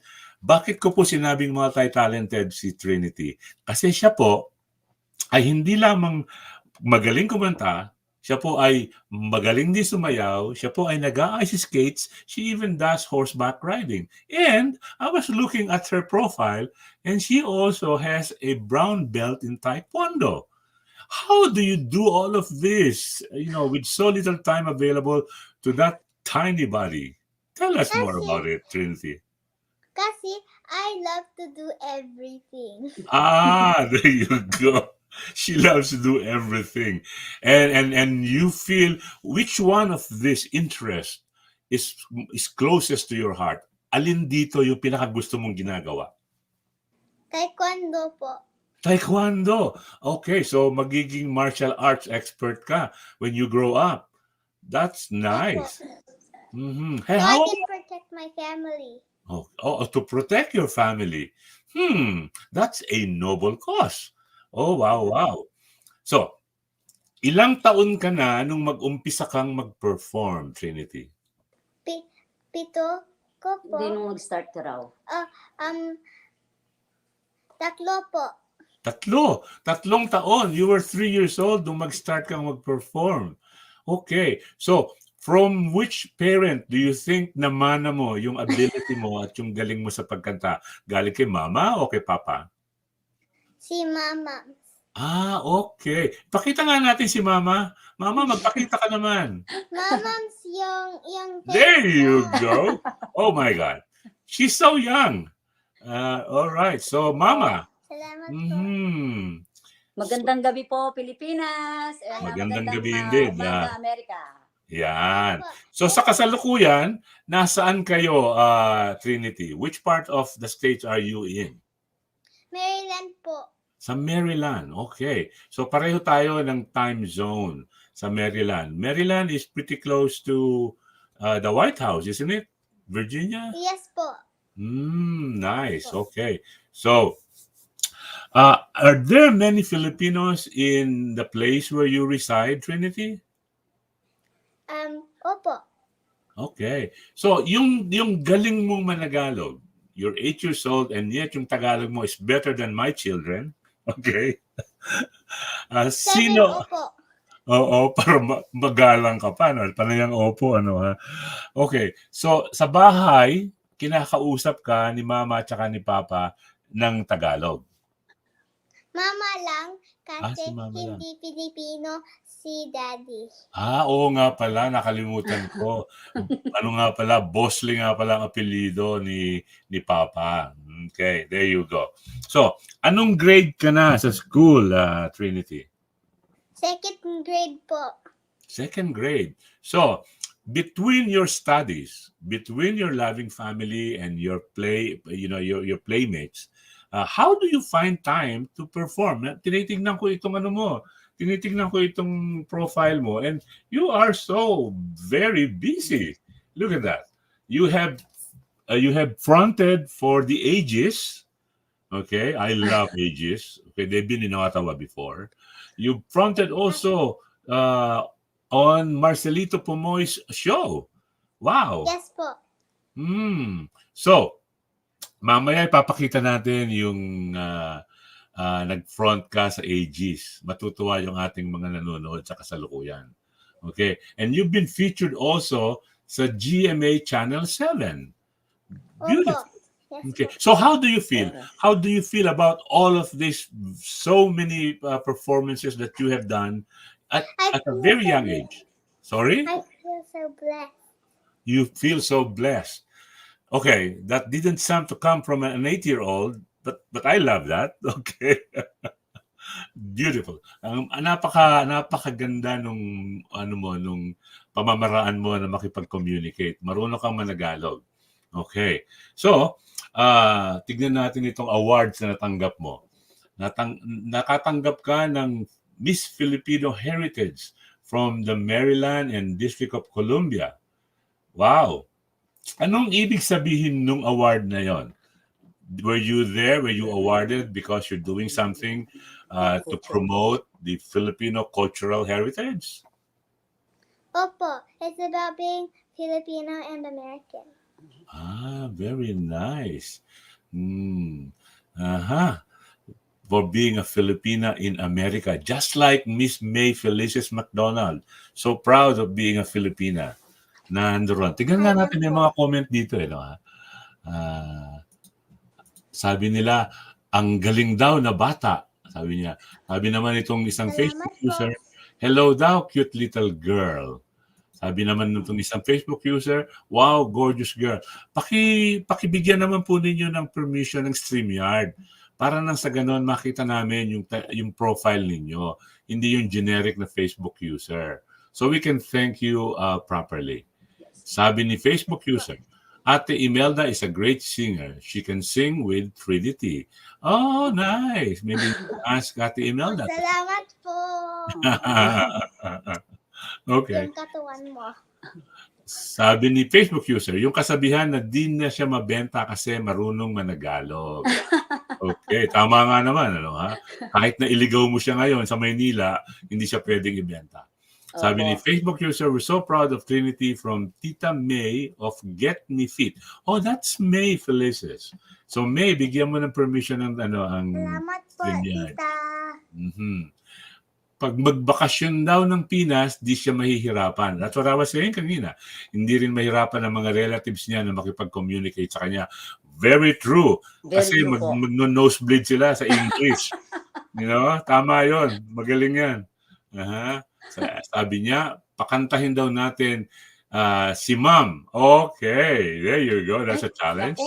Bakit ko po sinabing multi-talented si Trinity? Kasi siya po ay hindi lamang magaling kumanta, siya po ay magaling din sumayaw, siya po ay nag-a-ice skates, she even does horseback riding. And I was looking at her profile and she also has a brown belt in Taekwando. How do you do all of this, with so little time available to that tiny body? Tell us more about it, Trinity. Kasi I love to do everything. There you go. She loves to do everything. And you feel which one of this interest is closest to your heart? Alin dito yung pinakagusto mong ginagawa? Taekwondo po. Taekwondo. Okay, so magiging martial arts expert ka when you grow up. That's nice. Opo. Hey, So I how? can protect my family. To protect your family. That's a noble cause. Oh, wow. So, ilang taon ka na nung mag-umpisa kang mag-perform, Trinity? 7 ko po. Hindi nung mag-start ka raw. 3 po. 3 taon. You were 3 years old nung mag-start kang mag-perform. Okay. So, from which parent do you think namana mo yung ability mo at yung galing mo sa pagkanta? Galing kay mama o kay papa? Si Mama. Okay. Pakita nga natin si mama. Mama, magpakita ka naman. Mamams yung There you go. Oh my God. She's so young. All right. So, mama. Salamat po. Magandang gabi po, Pilipinas. Magandang gabi din. Gawad America. Yan. So, sa kasalukuyan, nasaan kayo, Trinity? Which part of the States are you in? Maryland po. Sa Maryland. Okay. So, pareho tayo ng time zone sa Maryland. Maryland is pretty close to the White House, isn't it? Virginia? Yes po. Nice. Okay. So, are there many Filipinos in the place where you reside, Trinity? Opo. Okay. So, yung galing mong managalog, you're 8 years old and yet yung Tagalog mo is better than my children. Okay. 7 Sino? opo. Oo, para magalang ka pa. No? Panayang opo, ha? Okay. So, sa bahay, kinakausap ka ni mama at saka ni papa ng Tagalog. Mama lang kasi Si mama lang. hindi Pilipino si Daddy. Oo nga pala, nakalimutan ko. Ano nga pala, Bosley nga pala ang apelyido ni Papa. Okay, there you go. So, anong grade ka na sa school, Trinity? 2nd grade po. 2nd grade. So, between your studies, between your loving family and your your playmates, how do you find time to perform? Tinitingnan ko itong tinitingnan ko itong profile mo, and you are so very busy. Look at that. You have fronted for the Aegis. Okay, I love Aegis. Okay, they've been in Ottawa before. You fronted also on Marcelito Pomoy's show. Wow. Yes po. So, mamaya ipapakita natin yung nag-front ka sa Aegis. Matutuwa yung ating mga nanonood sa kasalukuyan. Okay, and you've been featured also sa GMA Channel 7. Beautiful. Opo. Yes Okay. po. So how do you feel? How do you feel about all of this, so many performances that you have done at a very young age? Sorry? I feel so blessed. You feel so blessed. Okay, that didn't sound to come from an 8-year-old, but I love that. Okay. Beautiful. Napakaganda nung nung pamamaraan mo na makipag-communicate. Marunong kang managalog. Okay. So, tignan natin itong awards na natanggap mo. Nakatanggap ka ng Miss Filipino Heritage from the Maryland and District of Columbia. Wow! Anong ibig sabihin nung award na yon? Were you there? Were you awarded because you're doing something to promote the Filipino cultural heritage? Opo. It's about being Filipino and American. Very nice. For being a Filipina in America, just like Miss Maye Felices McDonald. So proud of being a Filipina. Nandoon. Tingnan nga natin yung mga comment dito. Sabi nila, ang galing daw na bata. Sabi niya. Sabi naman itong isang Facebook user, hello daw, cute little girl. Sabi naman nitong isang Facebook user, wow, gorgeous girl. Pakibigyan naman po ninyo ng permission ng StreamYard para nang sa ganon makita namin yung profile ninyo, hindi yung generic na Facebook user. So we can thank you properly. Sabi ni Facebook user, Ate Imelda is a great singer. She can sing with Trinity. Oh, nice. Maybe ask Ate Imelda. Salamat po. Okay. Yung katuwan mo. Sabi ni Facebook user, yung kasabihan na di na siya mabenta kasi marunong managalog. Okay, tama nga naman. Kahit na iligaw mo siya ngayon sa Maynila, hindi siya pwedeng ibenta. Sabi ni Facebook user, we're so proud of Trinity from Tita May of Get Me Fit. Oh, that's Maye Felices. So May, bigyan mo ng permission ng ang Salamat po, StreamYard. tita. Pag magbakasyon daw ng Pinas, di siya mahihirapan. That's what I was saying kanina. Hindi rin mahirapan ang mga relatives niya na makipag-communicate sa kanya. Very true. Kasi mag-nosebleed sila sa English. Tama yon. Magaling yan. Sabi niya, pakantahin daw natin si Ma'am. Okay, there you go. That's a challenge.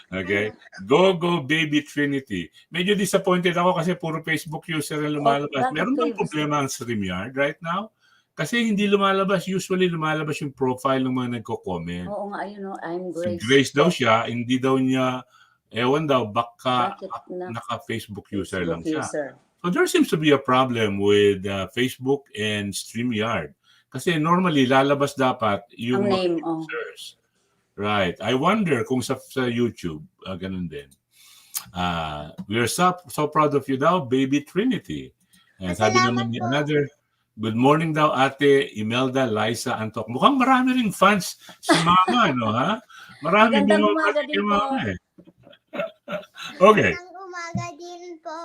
Okay. Go, baby Trinity. Medyo disappointed ako kasi puro Facebook user ang lumalabas. Meron bang problema ang StreamYard right now? Kasi hindi lumalabas. Usually lumalabas yung profile ng mga nagko-comment. Oo nga, I'm Grace. Si Grace daw siya, hindi daw niya, ewan daw, baka naka-Facebook user lang siya. So there seems to be a problem with Facebook and StreamYard. Kasi normally, lalabas dapat yung name, users. Right. I wonder kung sa YouTube, ganun din. We are so proud of you daw, baby Trinity. And sabi naman ni another, good morning daw, Ate Imelda Liza Antok. Mukhang marami ring fans si Mama, Marami din Mama eh. Okay. Umaga din po.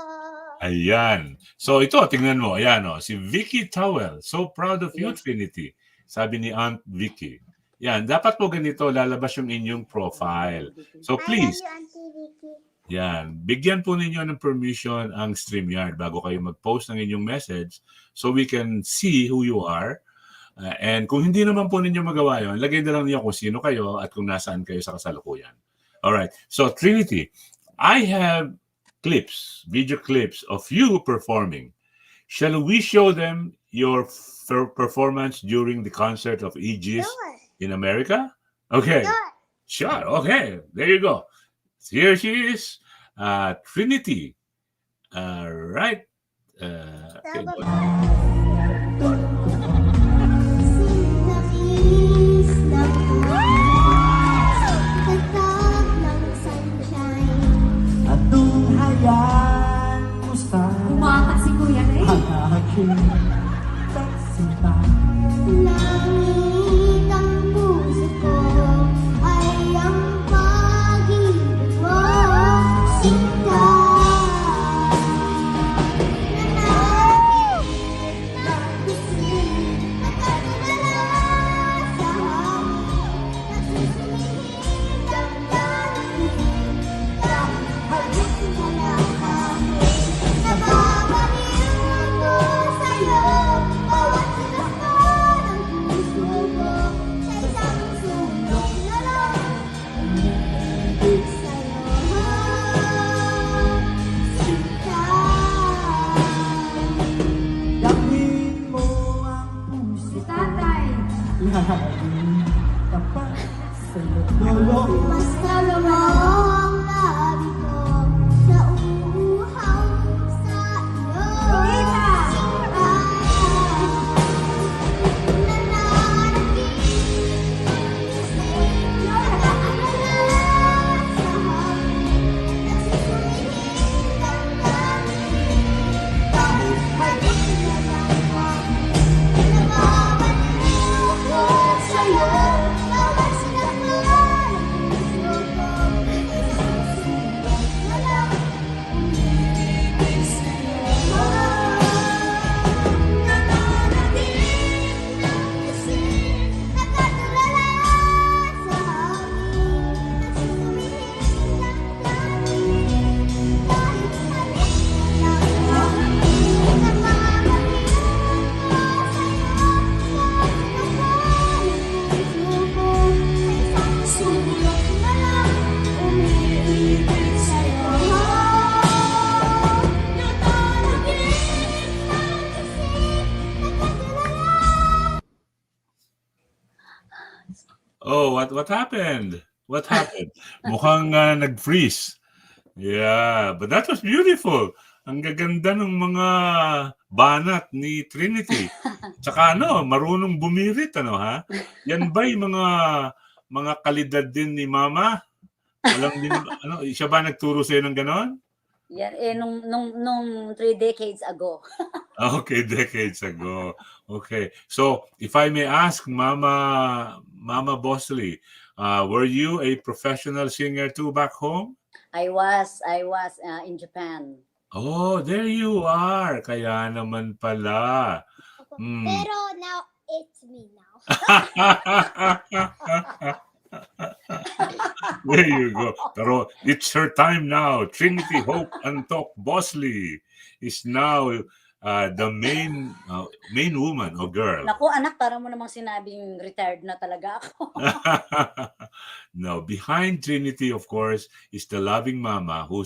Ayan. So ito, tingnan mo. Ayan, si Vicky Towel. So proud of you, Trinity. Sabi ni Aunt Vicky. Yan, dapat po ganito lalabas yung inyong profile. So please, I love you, Auntie Vicky. yan, bigyan po ninyo ng permission ang StreamYard bago kayo mag-post ng inyong message so we can see who you are. And kung hindi naman po ninyo magawa yun, lagay na lang niyo kung sino kayo at kung nasaan kayo sa kasalukuyan. Alright. So Trinity, I have clips, video clips of you performing. Shall we show them your performance during the concert of Aegis Sure. in America? Okay. Sure. Okay. There you go. Here she is, Trinity. Right. Okay. Umakas si Kuya Ray. Langit ang puso ko ay ang pag-ibig mo, sinta. Mas kalawang labi ko na uuhaw sa iyo. Oh, what happened? What happened? Mukhang nag-freeze. Yeah, but that was beautiful. Ang gaganda ng mga banat ni Trinity. Tsaka marunong bumirit ha? Yan ba yung mga kalidad din ni Mama? Alam din siya ba nagturo sa ng ganon? Yan, nung 3 decades ago. Okay, decades ago. Okay. So, if I may ask, Mama Bosley, were you a professional singer too back home? I was in Japan. Oh, there you are. Kaya naman pala. Pero now, it's me now. There you go. Pero it's her time now. Trinity Hope Antok Bosley is now the main woman or girl. Naku, anak, parang mo namang sinabing retired na talaga ako. No, behind Trinity, of course, is the loving mama who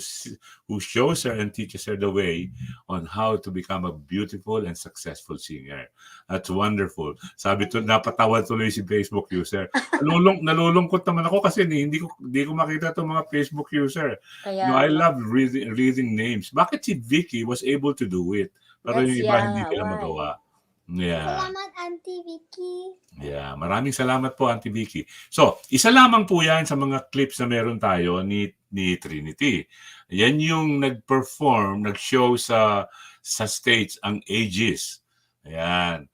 shows her and teaches her the way on how to become a beautiful and successful singer. That's wonderful. Sabi to, napatawa tuloy si Facebook user. Nalulungkot naman ako kasi hindi ko makita itong mga Facebook user. Kaya, I love reading names. Bakit si Vicky was able to do it? Pero yung iba hindi nila magawa. Yeah. Salamat, Auntie Vicky. Yeah, maraming salamat po, Auntie Vicky. So, isa lamang po yan sa mga clips na meron tayo ni Trinity. Yan yung nag-show sa stage ang Aegis. Ayan.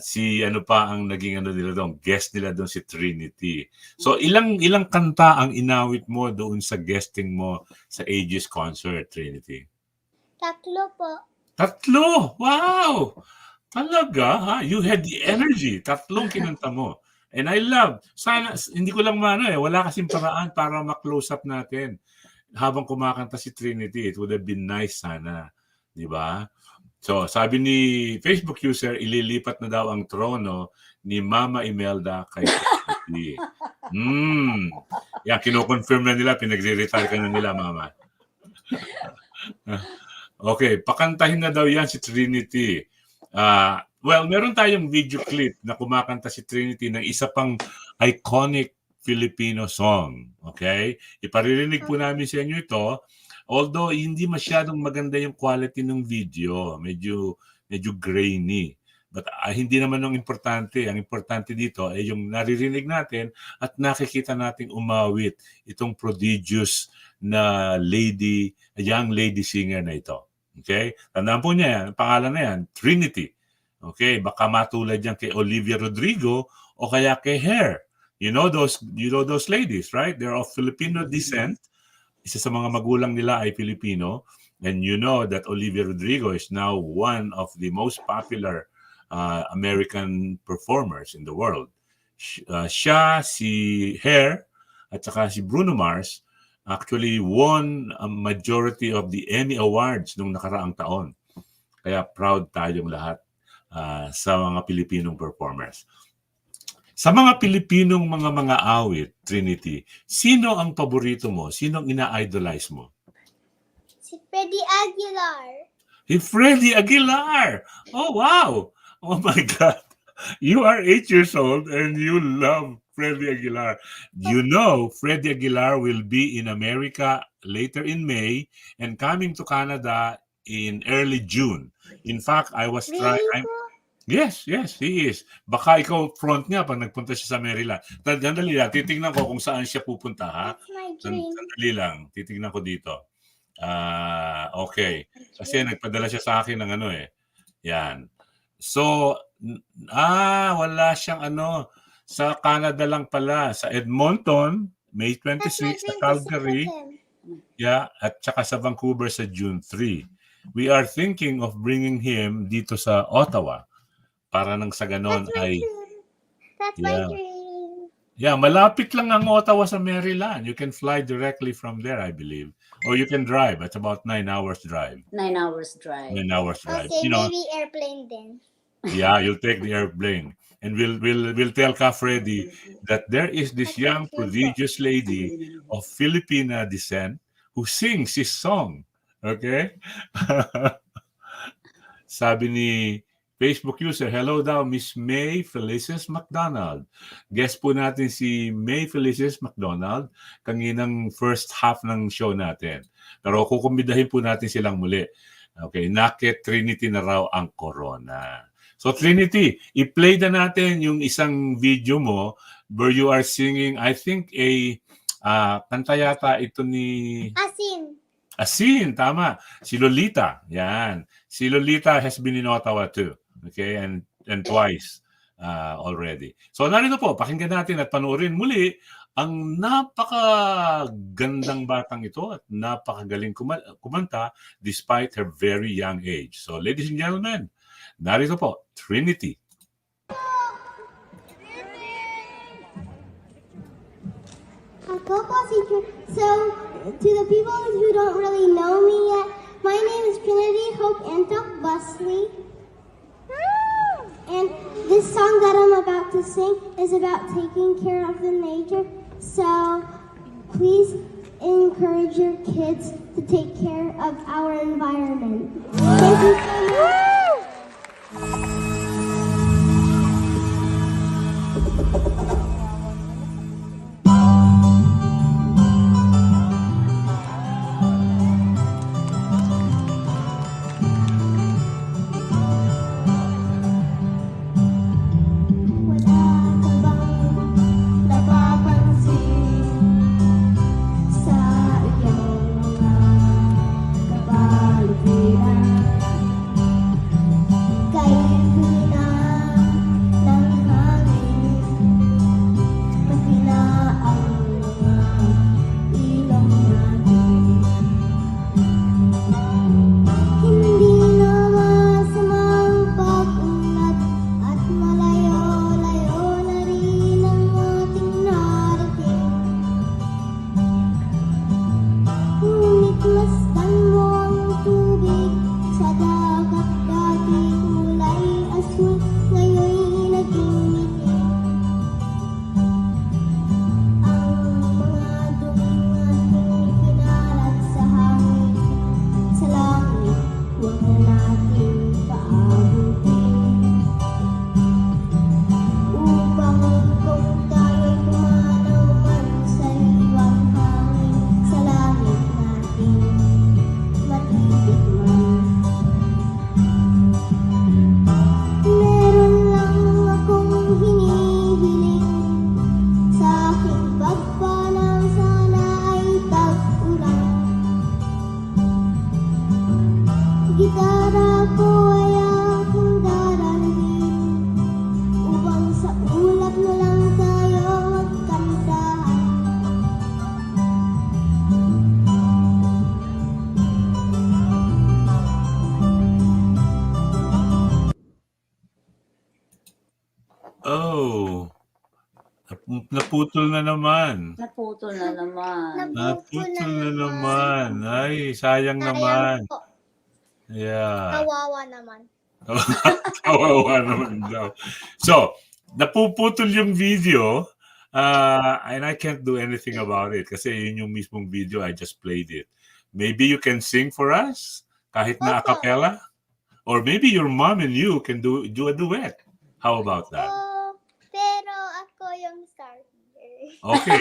Si pa ang naging nila doon, guest nila doon si Trinity. So, ilang kanta ang inawit mo doon sa guesting mo sa Aegis concert, Trinity? 3 po. 3? Wow! Talaga, ha? You had the energy. 3 kinanta mo. And I love. Sana, hindi ko lang wala kasing paraan para ma-close up natin. Habang kumakanta si Trinity, it would have been nice sana. Di ba? So, sabi ni Facebook user, ililipat na daw ang trono ni Mama Imelda kay Trinity. Yan, kino-confirm na nila, pinagre-retire ka na nila, Mama. Okay, pakantahin na daw yan si Trinity. Well, meron tayong video clip na kumakanta si Trinity ng isa pang iconic Filipino song. Okay? Iparirinig po namin sa inyo ito. Although hindi masyadong maganda yung quality ng video, medyo grainy. But hindi naman ang importante. Ang importante dito ay yung naririnig natin at nakikita nating umawit itong prodigious na young lady singer na ito. Okay? Tandaan po niya yan. Ang pangalan na yan, Trinity. Okay? Baka matulad yan kay Olivia Rodrigo o kaya kay Hair. You know those ladies, right? They're of Filipino descent. Isa sa mga magulang nila ay Filipino. And you know that Olivia Rodrigo is now one of the most popular American performers in the world. Siya, si Hair, at saka si Bruno Mars actually won a majority of the Emmy Awards nung nakaraang taon. Kaya proud tayong lahat sa mga Pilipinong performers. Sa mga Pilipinong mga awit, Trinity, sino ang paborito mo? Sino ang ina-idolize mo? Si Freddie Aguilar. Si Freddie Aguilar! Oh, wow! Oh my God! You are 8 years old and you love Freddie Aguilar. You know, Freddie Aguilar will be in America later in May and coming to Canada in early June. In fact, I was trying... Yes, he is. Baka ikaw front niya pag nagpunta siya sa Maryland. Sandali lang, titignan ko kung saan siya pupunta, ha? That's my dream. Sandali lang, titignan ko dito. Okay. Kasi nagpadala siya sa akin ng ano eh. Yan. So, wala siyang sa Canada lang pala. Sa Edmonton, May 26, sa Calgary. Yeah, at saka sa Vancouver sa June 3. We are thinking of bringing him dito sa Ottawa. Para nang sa ganon ay... That's my dream. Yeah, malapit lang ang Ottawa sa Maryland. You can fly directly from there, I believe. Or you can drive. It's about 9 hours drive. 9 hours drive. 9 hours drive. Okay, You know, maybe airplane then. yeah, you'll take the airplane. And we'll tell Ka Freddy that there is this young prodigious lady of Filipina descent who sings his song. Okay? Sabi ni Facebook user, hello daw, Miss Maye Felices McDonald. Guest po natin si Maye Felices McDonald kaninang first half ng show natin. Pero kukumbidahin po natin silang muli. Okay, nakit Trinity na raw ang corona. So Trinity, i-play na natin yung isang video mo where you are singing, I think kanta yata ito ni... Asin, tama. Si Lolita, yan. Si Lolita has been in Ottawa too. Okay, and twice already. So narito po, pakinggan natin at panoorin muli ang napakagandang batang ito at napakagaling kumanta despite her very young age. So ladies and gentlemen, narito po, Trinity. So, to the people who don't really know me yet, my name is Trinity Bosley. And this song that I'm about to sing is about taking care of the nature. So please encourage your kids to take care of our environment. Thank you so much. Gitara ko ay aking daralhin upang sa ulap na lang tayo magkantahan. Oh, naputol na naman. Naputol na naman. Naputol na naman. Ay, sayang naman. po, Yeah. kawawa naman. Kawawa naman daw. So, napuputol yung video and I can't do anything about it kasi yun yung mismong video, I just played it. Maybe you can sing for us kahit na a Opo. cappella? Or maybe your mom and you can do a duet. How about that? Pero ako yung star. Okay.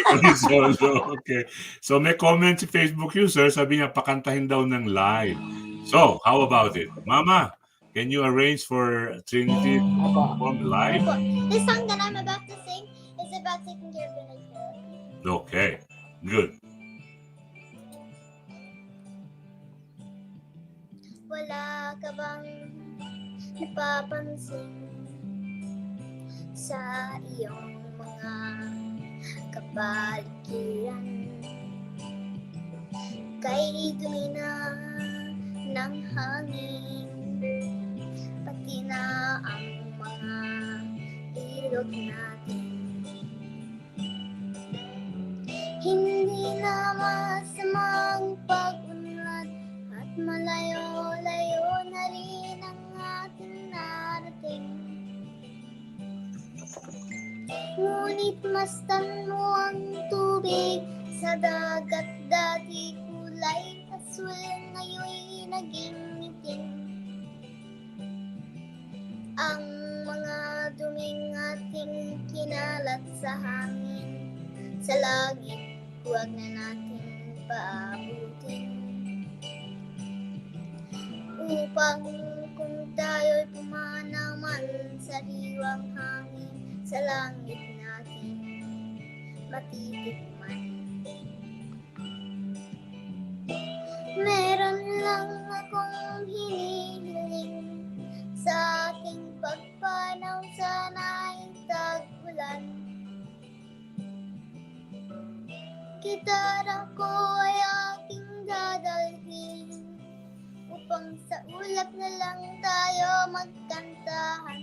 Okay. So may comment si Facebook user, sabi niya pakantahin daw ng live. So, how about it? Mama, can you arrange for Trinity to perform live? This song that I'm about to sing is about taking care of the nature. Okay. Good. Wala ka bang napapansin sa iyong mga kapaligiran? Kay dumi na ng hangin, pati na ang mga ilog natin. Hindi na masamang pag-unlad at malayo-layo na rin ang ating narating. Ngunit mastan mo ang tubig sa dagat, dati kulay asul, ngayon'y naging itim. Ang mga duming ating kinalat sa hangin, sa langit, huwag na natin paabutin. Upang kung tayo'y pumana man sa sariwang hangin, sa langit natin matitikman. Meron lang akong hinihiling sa aking pagpanaw, sana'y tag-ulan. Gitara ko ay aking dadalhin upang sa ulap na lang tayo magkantahan.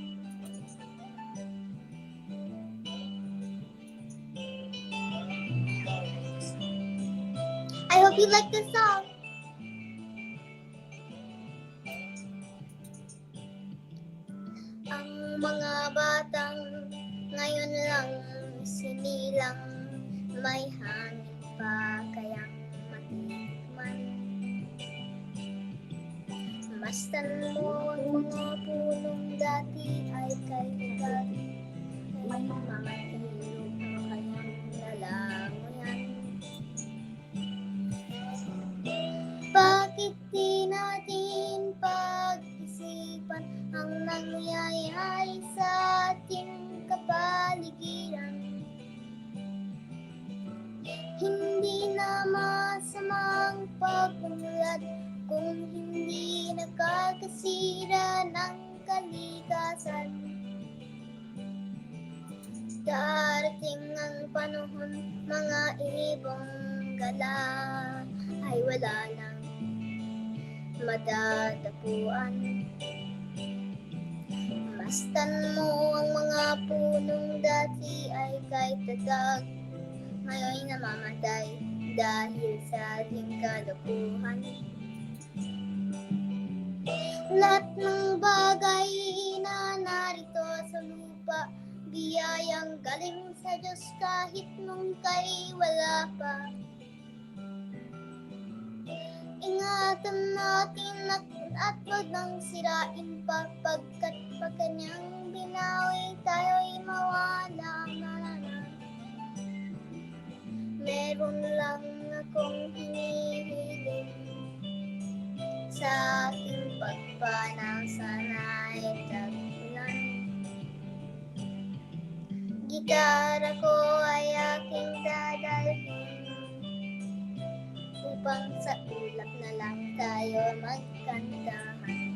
I hope you like this song. Ang mga batang ngayon lang sinilang, may hangin pa kayang matikman. Mastan mo ang mga punong dati ay kaibigan, may mamatilog mo kayang lalangoyan. Bakit di natin pag-isipan ang nangyayari sa ating kapaligiran? Hindi na masamang pag-unlad kung hindi nakakasira ng kalikasan. Darating ang panahon, mga ibong gala ay wala nang madadapuan. Mastan mo ang mga punong dati ay kay tadag, ngayon namamatay dahil sa ating kalokohan. Lahat ng bagay na narito sa lupa, biyayang galing sa Diyos kahit nung kay wala pa. Ingatan natin at wag nang sirain pa, pagkat pag kanyang binawi tayo'y mawala. Meron lang akong hinihiling sa ating pagpanaw, sana'y tag-ulan. Gitara ko ay aking dadalhin upang sa ulap na lang tayo magkantahan.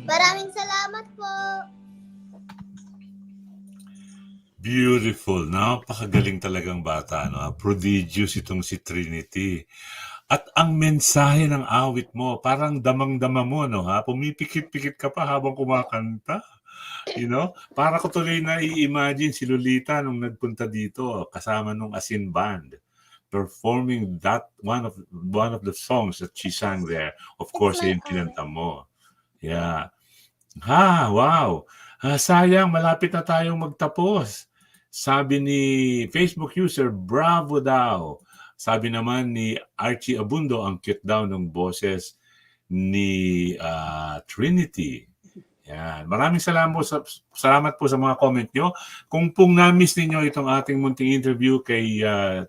Maraming salamat po! Beautiful. Napakagaling talagang bata. No? Prodigious itong si Trinity. At ang mensahe ng awit mo, parang damang-dama mo, no? Ha? Pumipikit-pikit ka pa habang kumakanta. You know? Para ko tuloy na i-imagine si Lolita nung nagpunta dito kasama nung Asin Band performing that one of the songs that she sang there. Of course, my yung kinanta mo. Yeah. Ha, wow. Sayang, malapit na tayong magtapos. Sabi ni Facebook user, bravo daw. Sabi naman ni Archie Abundo, ang cute daw ng boses ni Trinity. Yan. Maraming salamat po sa mga comment nyo. Kung pong na-miss ninyo itong ating munting interview kay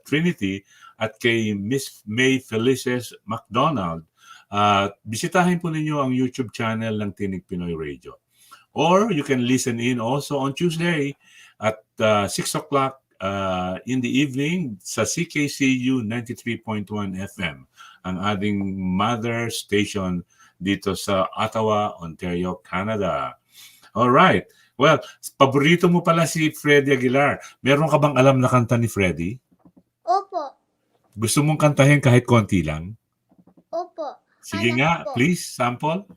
Trinity at kay Miss Maye Felices McDonald, bisitahin po ninyo ang YouTube channel ng Tinig Pinoy Radio. Or you can listen in also on Tuesday at 6 o'clock in the evening sa CKCU 93.1 FM, ang ating mother station dito sa Ottawa, Ontario, Canada. All right. Well, paborito mo pala si Freddy Aguilar. Meron ka bang alam na kanta ni Freddy? Opo, Gusto mong kantahin kahit konti lang? opo. Sige Anak nga, po. please, sample.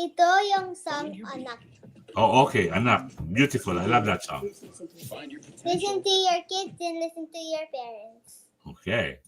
Ito yung song Anak. Oh, okay, anak. Beautiful. I love that song. Listen to your kids and listen to your parents. Okay.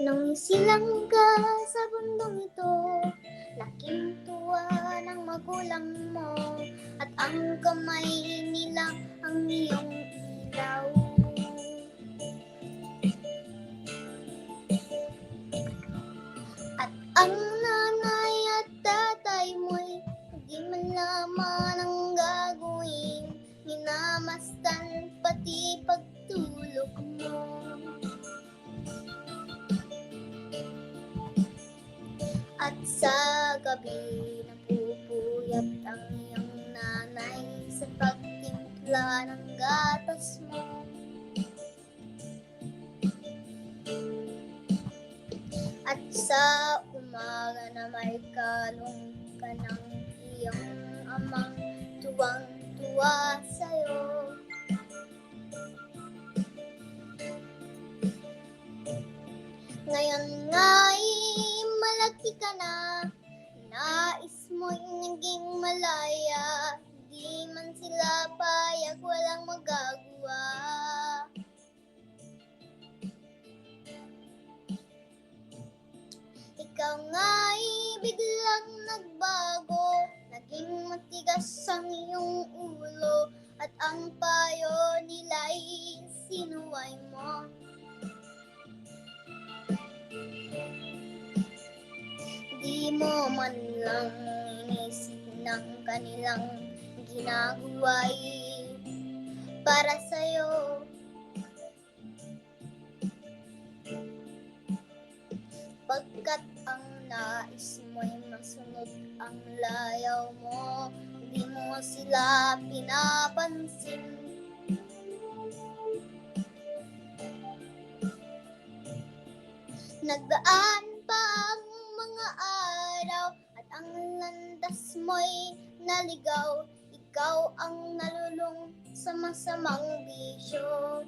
Nung silang ka sa bundong ito, laking tuwa ng magulang mo, at ang kamay nila ang iyong ilaw. At ang nanay at tatay mo'y di malaman ang gagawin, minamastan pati pagtulog mo. At sa gabi napupuyat ang iyong nanay sa pagtimpla ng gatas mo. At sa umaga na may kalong ka ng iyong amang tuwang-tuwa sa'yo. Ngayon nga'y malaki ka na, nais mo'y naging malaya, di man sila payag, walang magagawa. Ikaw nga'y biglang nagbago, naging matigas ang iyong ulo, at ang payo nila'y sinuway mo. Di mo man lang inisip ng kanilang ginagawa'i para sa'yo. Pagkat ang nais mo'y masunod ang layaw mo, di mo sila pinapansin. Nagdaan pa ang mga araw at ang landas mo'y naligaw, ikaw ang nalulung sa masamang bisyo.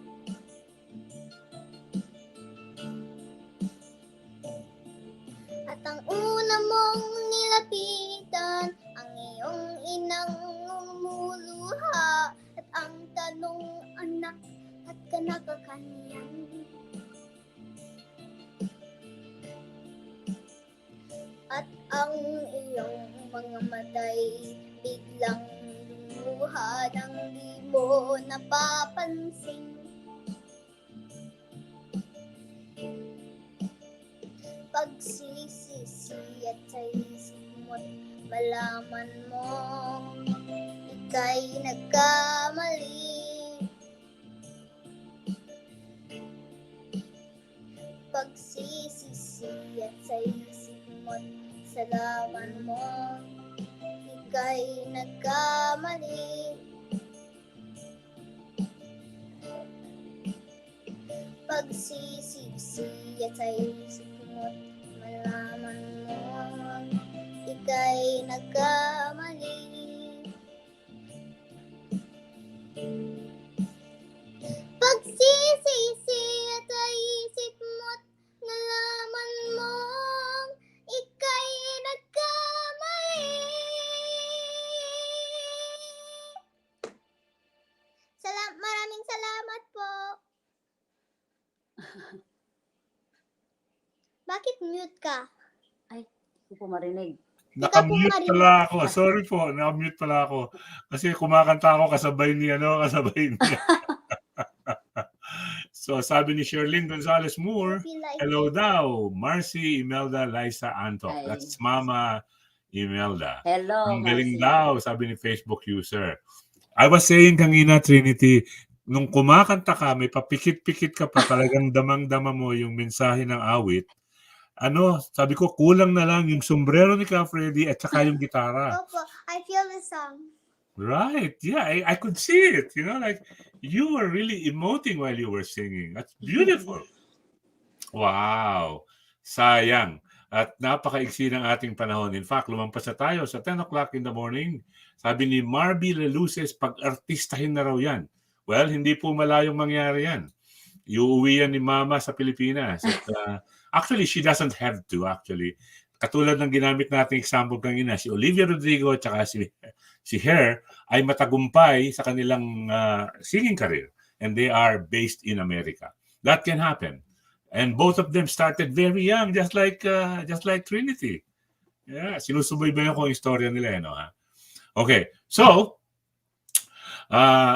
At ang una mong nilapitan, ang iyong inang umuluha, at ang tanong, anak, at ka nakakanyan. At ang iyong mga matay biglang lumuha nang di mo napapansin. pagsisisi at sa isip mo't malaman mong ika'y nagkamali. Pagsisisi at sa isip mo't salaman mong ika'y nagkamali. Pagsisisi at sa isip mo't malaman mong ika'y nagkamali. Pagsisisi at sa isip mo't nalaman mong ika'y nagkamali. Maraming salamat po. Bakit mute ka? Hindi ko marinig. Nakamute pala ako. Sorry po, nakamute pala ako. Kasi kumakanta ako kasabay niya. So sabi ni Sherlyn Gonzalez Moore, hello daw, Marcy, Imelda, Liza, Antok. Ay. That's Mama Imelda. Hello, Ang galing Marcy. daw, sabi ni Facebook user. I was saying kanina, Trinity, nung kumakanta ka, may papikit-pikit ka pa, talagang damang-dama mo yung mensahe ng awit. Sabi ko, kulang na lang yung sombrero ni Ka Freddy at saka yung gitara. Opo, I feel the song. Right. Yeah, I could see it. Like you were really emoting while you were singing. That's beautiful. Wow. Sayang. At napakaiksi ng ating panahon. In fact, lumampas na tayo sa 10 o'clock in the morning. Sabi ni Marby Leluces, pag-artistahin na raw yan. Well, hindi po malayong mangyari yan. Iuwi yan ni Mama sa Pilipinas. At, actually, she doesn't have to, actually. Katulad ng ginamit nating example kanina, si Olivia Rodrigo at saka si Her ay matagumpay sa kanilang singing career. And they are based in America. That can happen. And both of them started very young, just like Trinity. Yeah, sinusubaybayan ko ang istorya nila. Okay, so,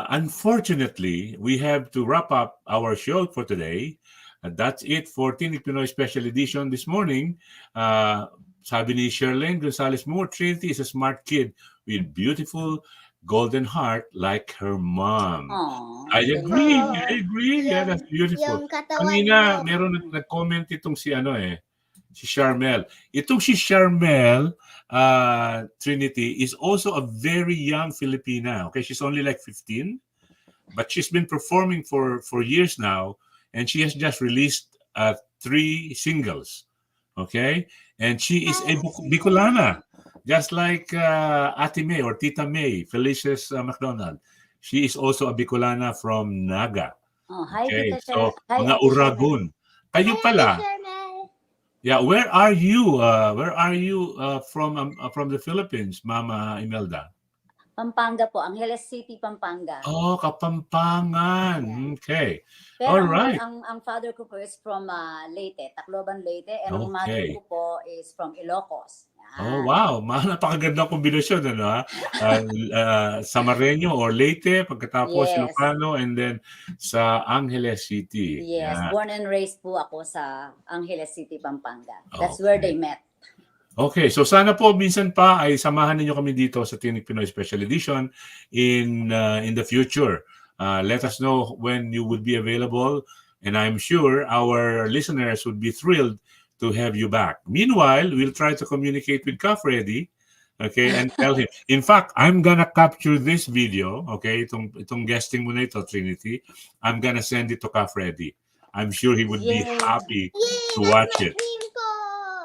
unfortunately, we have to wrap up our show for today. That's it for Tinig Pinoy Special Edition this morning. Sabi ni Sherlyn Gonzalez Moore, Trinity is a smart kid with beautiful golden heart like her mom. Aww, I agree. Yeah, that's beautiful. Kanina, meron nag-comment itong si Charmel. Itong si Charmel, Trinity, is also a very young Filipina. Okay, she's only like 15, but she's been performing for years now, and she has just released 3 singles. Okay, and she is a Bicolana, just like Ate May or Tita Maye Felices McDonald. She is also a Bicolana from Naga. Oh, hi, Okay, Tita so Hi, mga Ate Uragon. Kayo pala. Yeah, where are you? From the Philippines, Mama Imelda? Pampanga po, Angeles City, Pampanga. Oh, Kapampangan. Okay. Pero All right. ang father ko po is from Leyte, Tacloban, Leyte, and ang mother Okay. ko po is from Ilocos. Oh, wow. Napakagandang kombinasyon, Samareño or Leyte, pagkatapos Yes. Ilocano, and then sa Angeles City. Yes, Yeah. born and raised po ako sa Angeles City, Pampanga. That's where they met. Okay, so sana po minsan pa ay samahan niyo kami dito sa Tinig Pinoy Special Edition in the future. Let us know when you would be available, and I'm sure our listeners would be thrilled to have you back. Meanwhile, we'll try to communicate with Ka Freddy, okay, and tell him. In fact, I'm gonna capture this video, okay, itong guesting mo na ito, Trinity. I'm gonna send it to Ka Freddy. I'm sure he would be happy to watch it.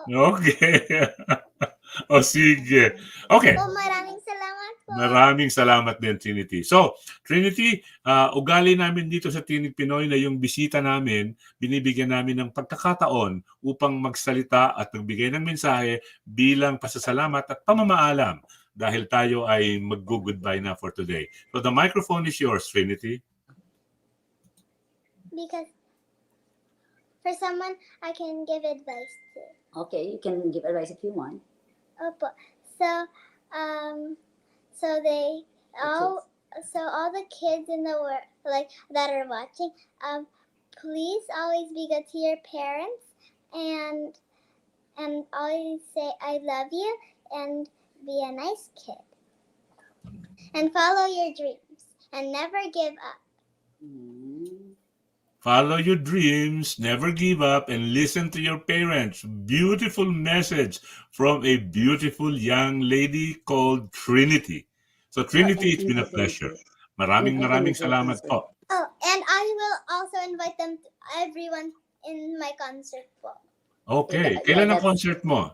Okay. O sige. Okay. Maraming salamat po. Maraming salamat din, Trinity. So, Trinity, ugali namin dito sa Tinig Pinoy na yung bisita namin, binibigyan namin ng pagkakataon upang magsalita at magbigay ng mensahe bilang pasasalamat at pamamaalam dahil tayo ay mag-goodbye na for today. So, the microphone is yours, Trinity. Because for someone I can give advice to. Okay, you can give advice if you want. Opo. So all the kids in the world that are watching, please always be good to your parents, and and always say I love you and be a nice kid. And follow your dreams and never give up. Follow your dreams, never give up, and listen to your parents. Beautiful message from a beautiful young lady called Trinity. So Trinity, it's been a pleasure. Maraming salamat po. Oh, and I will also invite them, everyone in my concert po. Okay, Yeah, kailan ang that's- concert mo?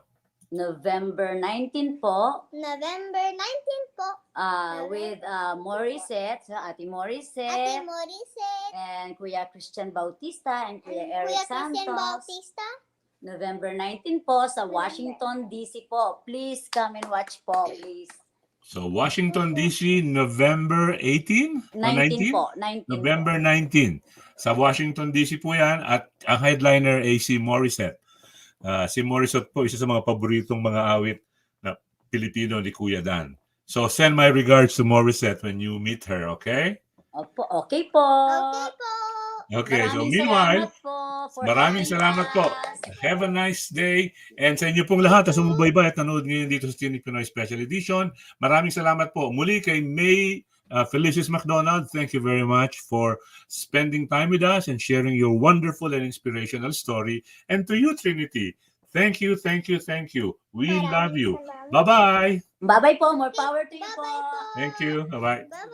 November 19 po, November 19 po. with Morissette, Ate Ate Morissette, Morissette. and Kuya Christian Bautista, and Kuya and Eric Kuya Christian Santos. Bautista. November 19 po sa Washington, D.C. po. Please come and watch po, please. So Washington DC, November 18 o 19 19? po. 19 November 19. Sa Washington DC po yan at ang headliner ay si Morissette. Si Morissette po, isa sa mga paboritong mga awit na Pilipino ni Kuya Dan. So send my regards to Morissette when you meet her, okay? Opo, okay po. Okay po. Okay, so Maraming meanwhile, salamat po for maraming having salamat po. us. Have a nice day. And sa inyo pong lahat na sumubaybay at nanood ngayon dito sa Tinig Pinoy Special Edition, maraming salamat po. Muli kay Maye Felices McDonald, thank you very much for spending time with us and sharing your wonderful and inspirational story. And to you, Trinity, thank you, thank you, thank you. We love you. Bye-bye. Bye-bye po. More power to you po. Bye-bye po. Thank you. Bye-bye. Bye-bye.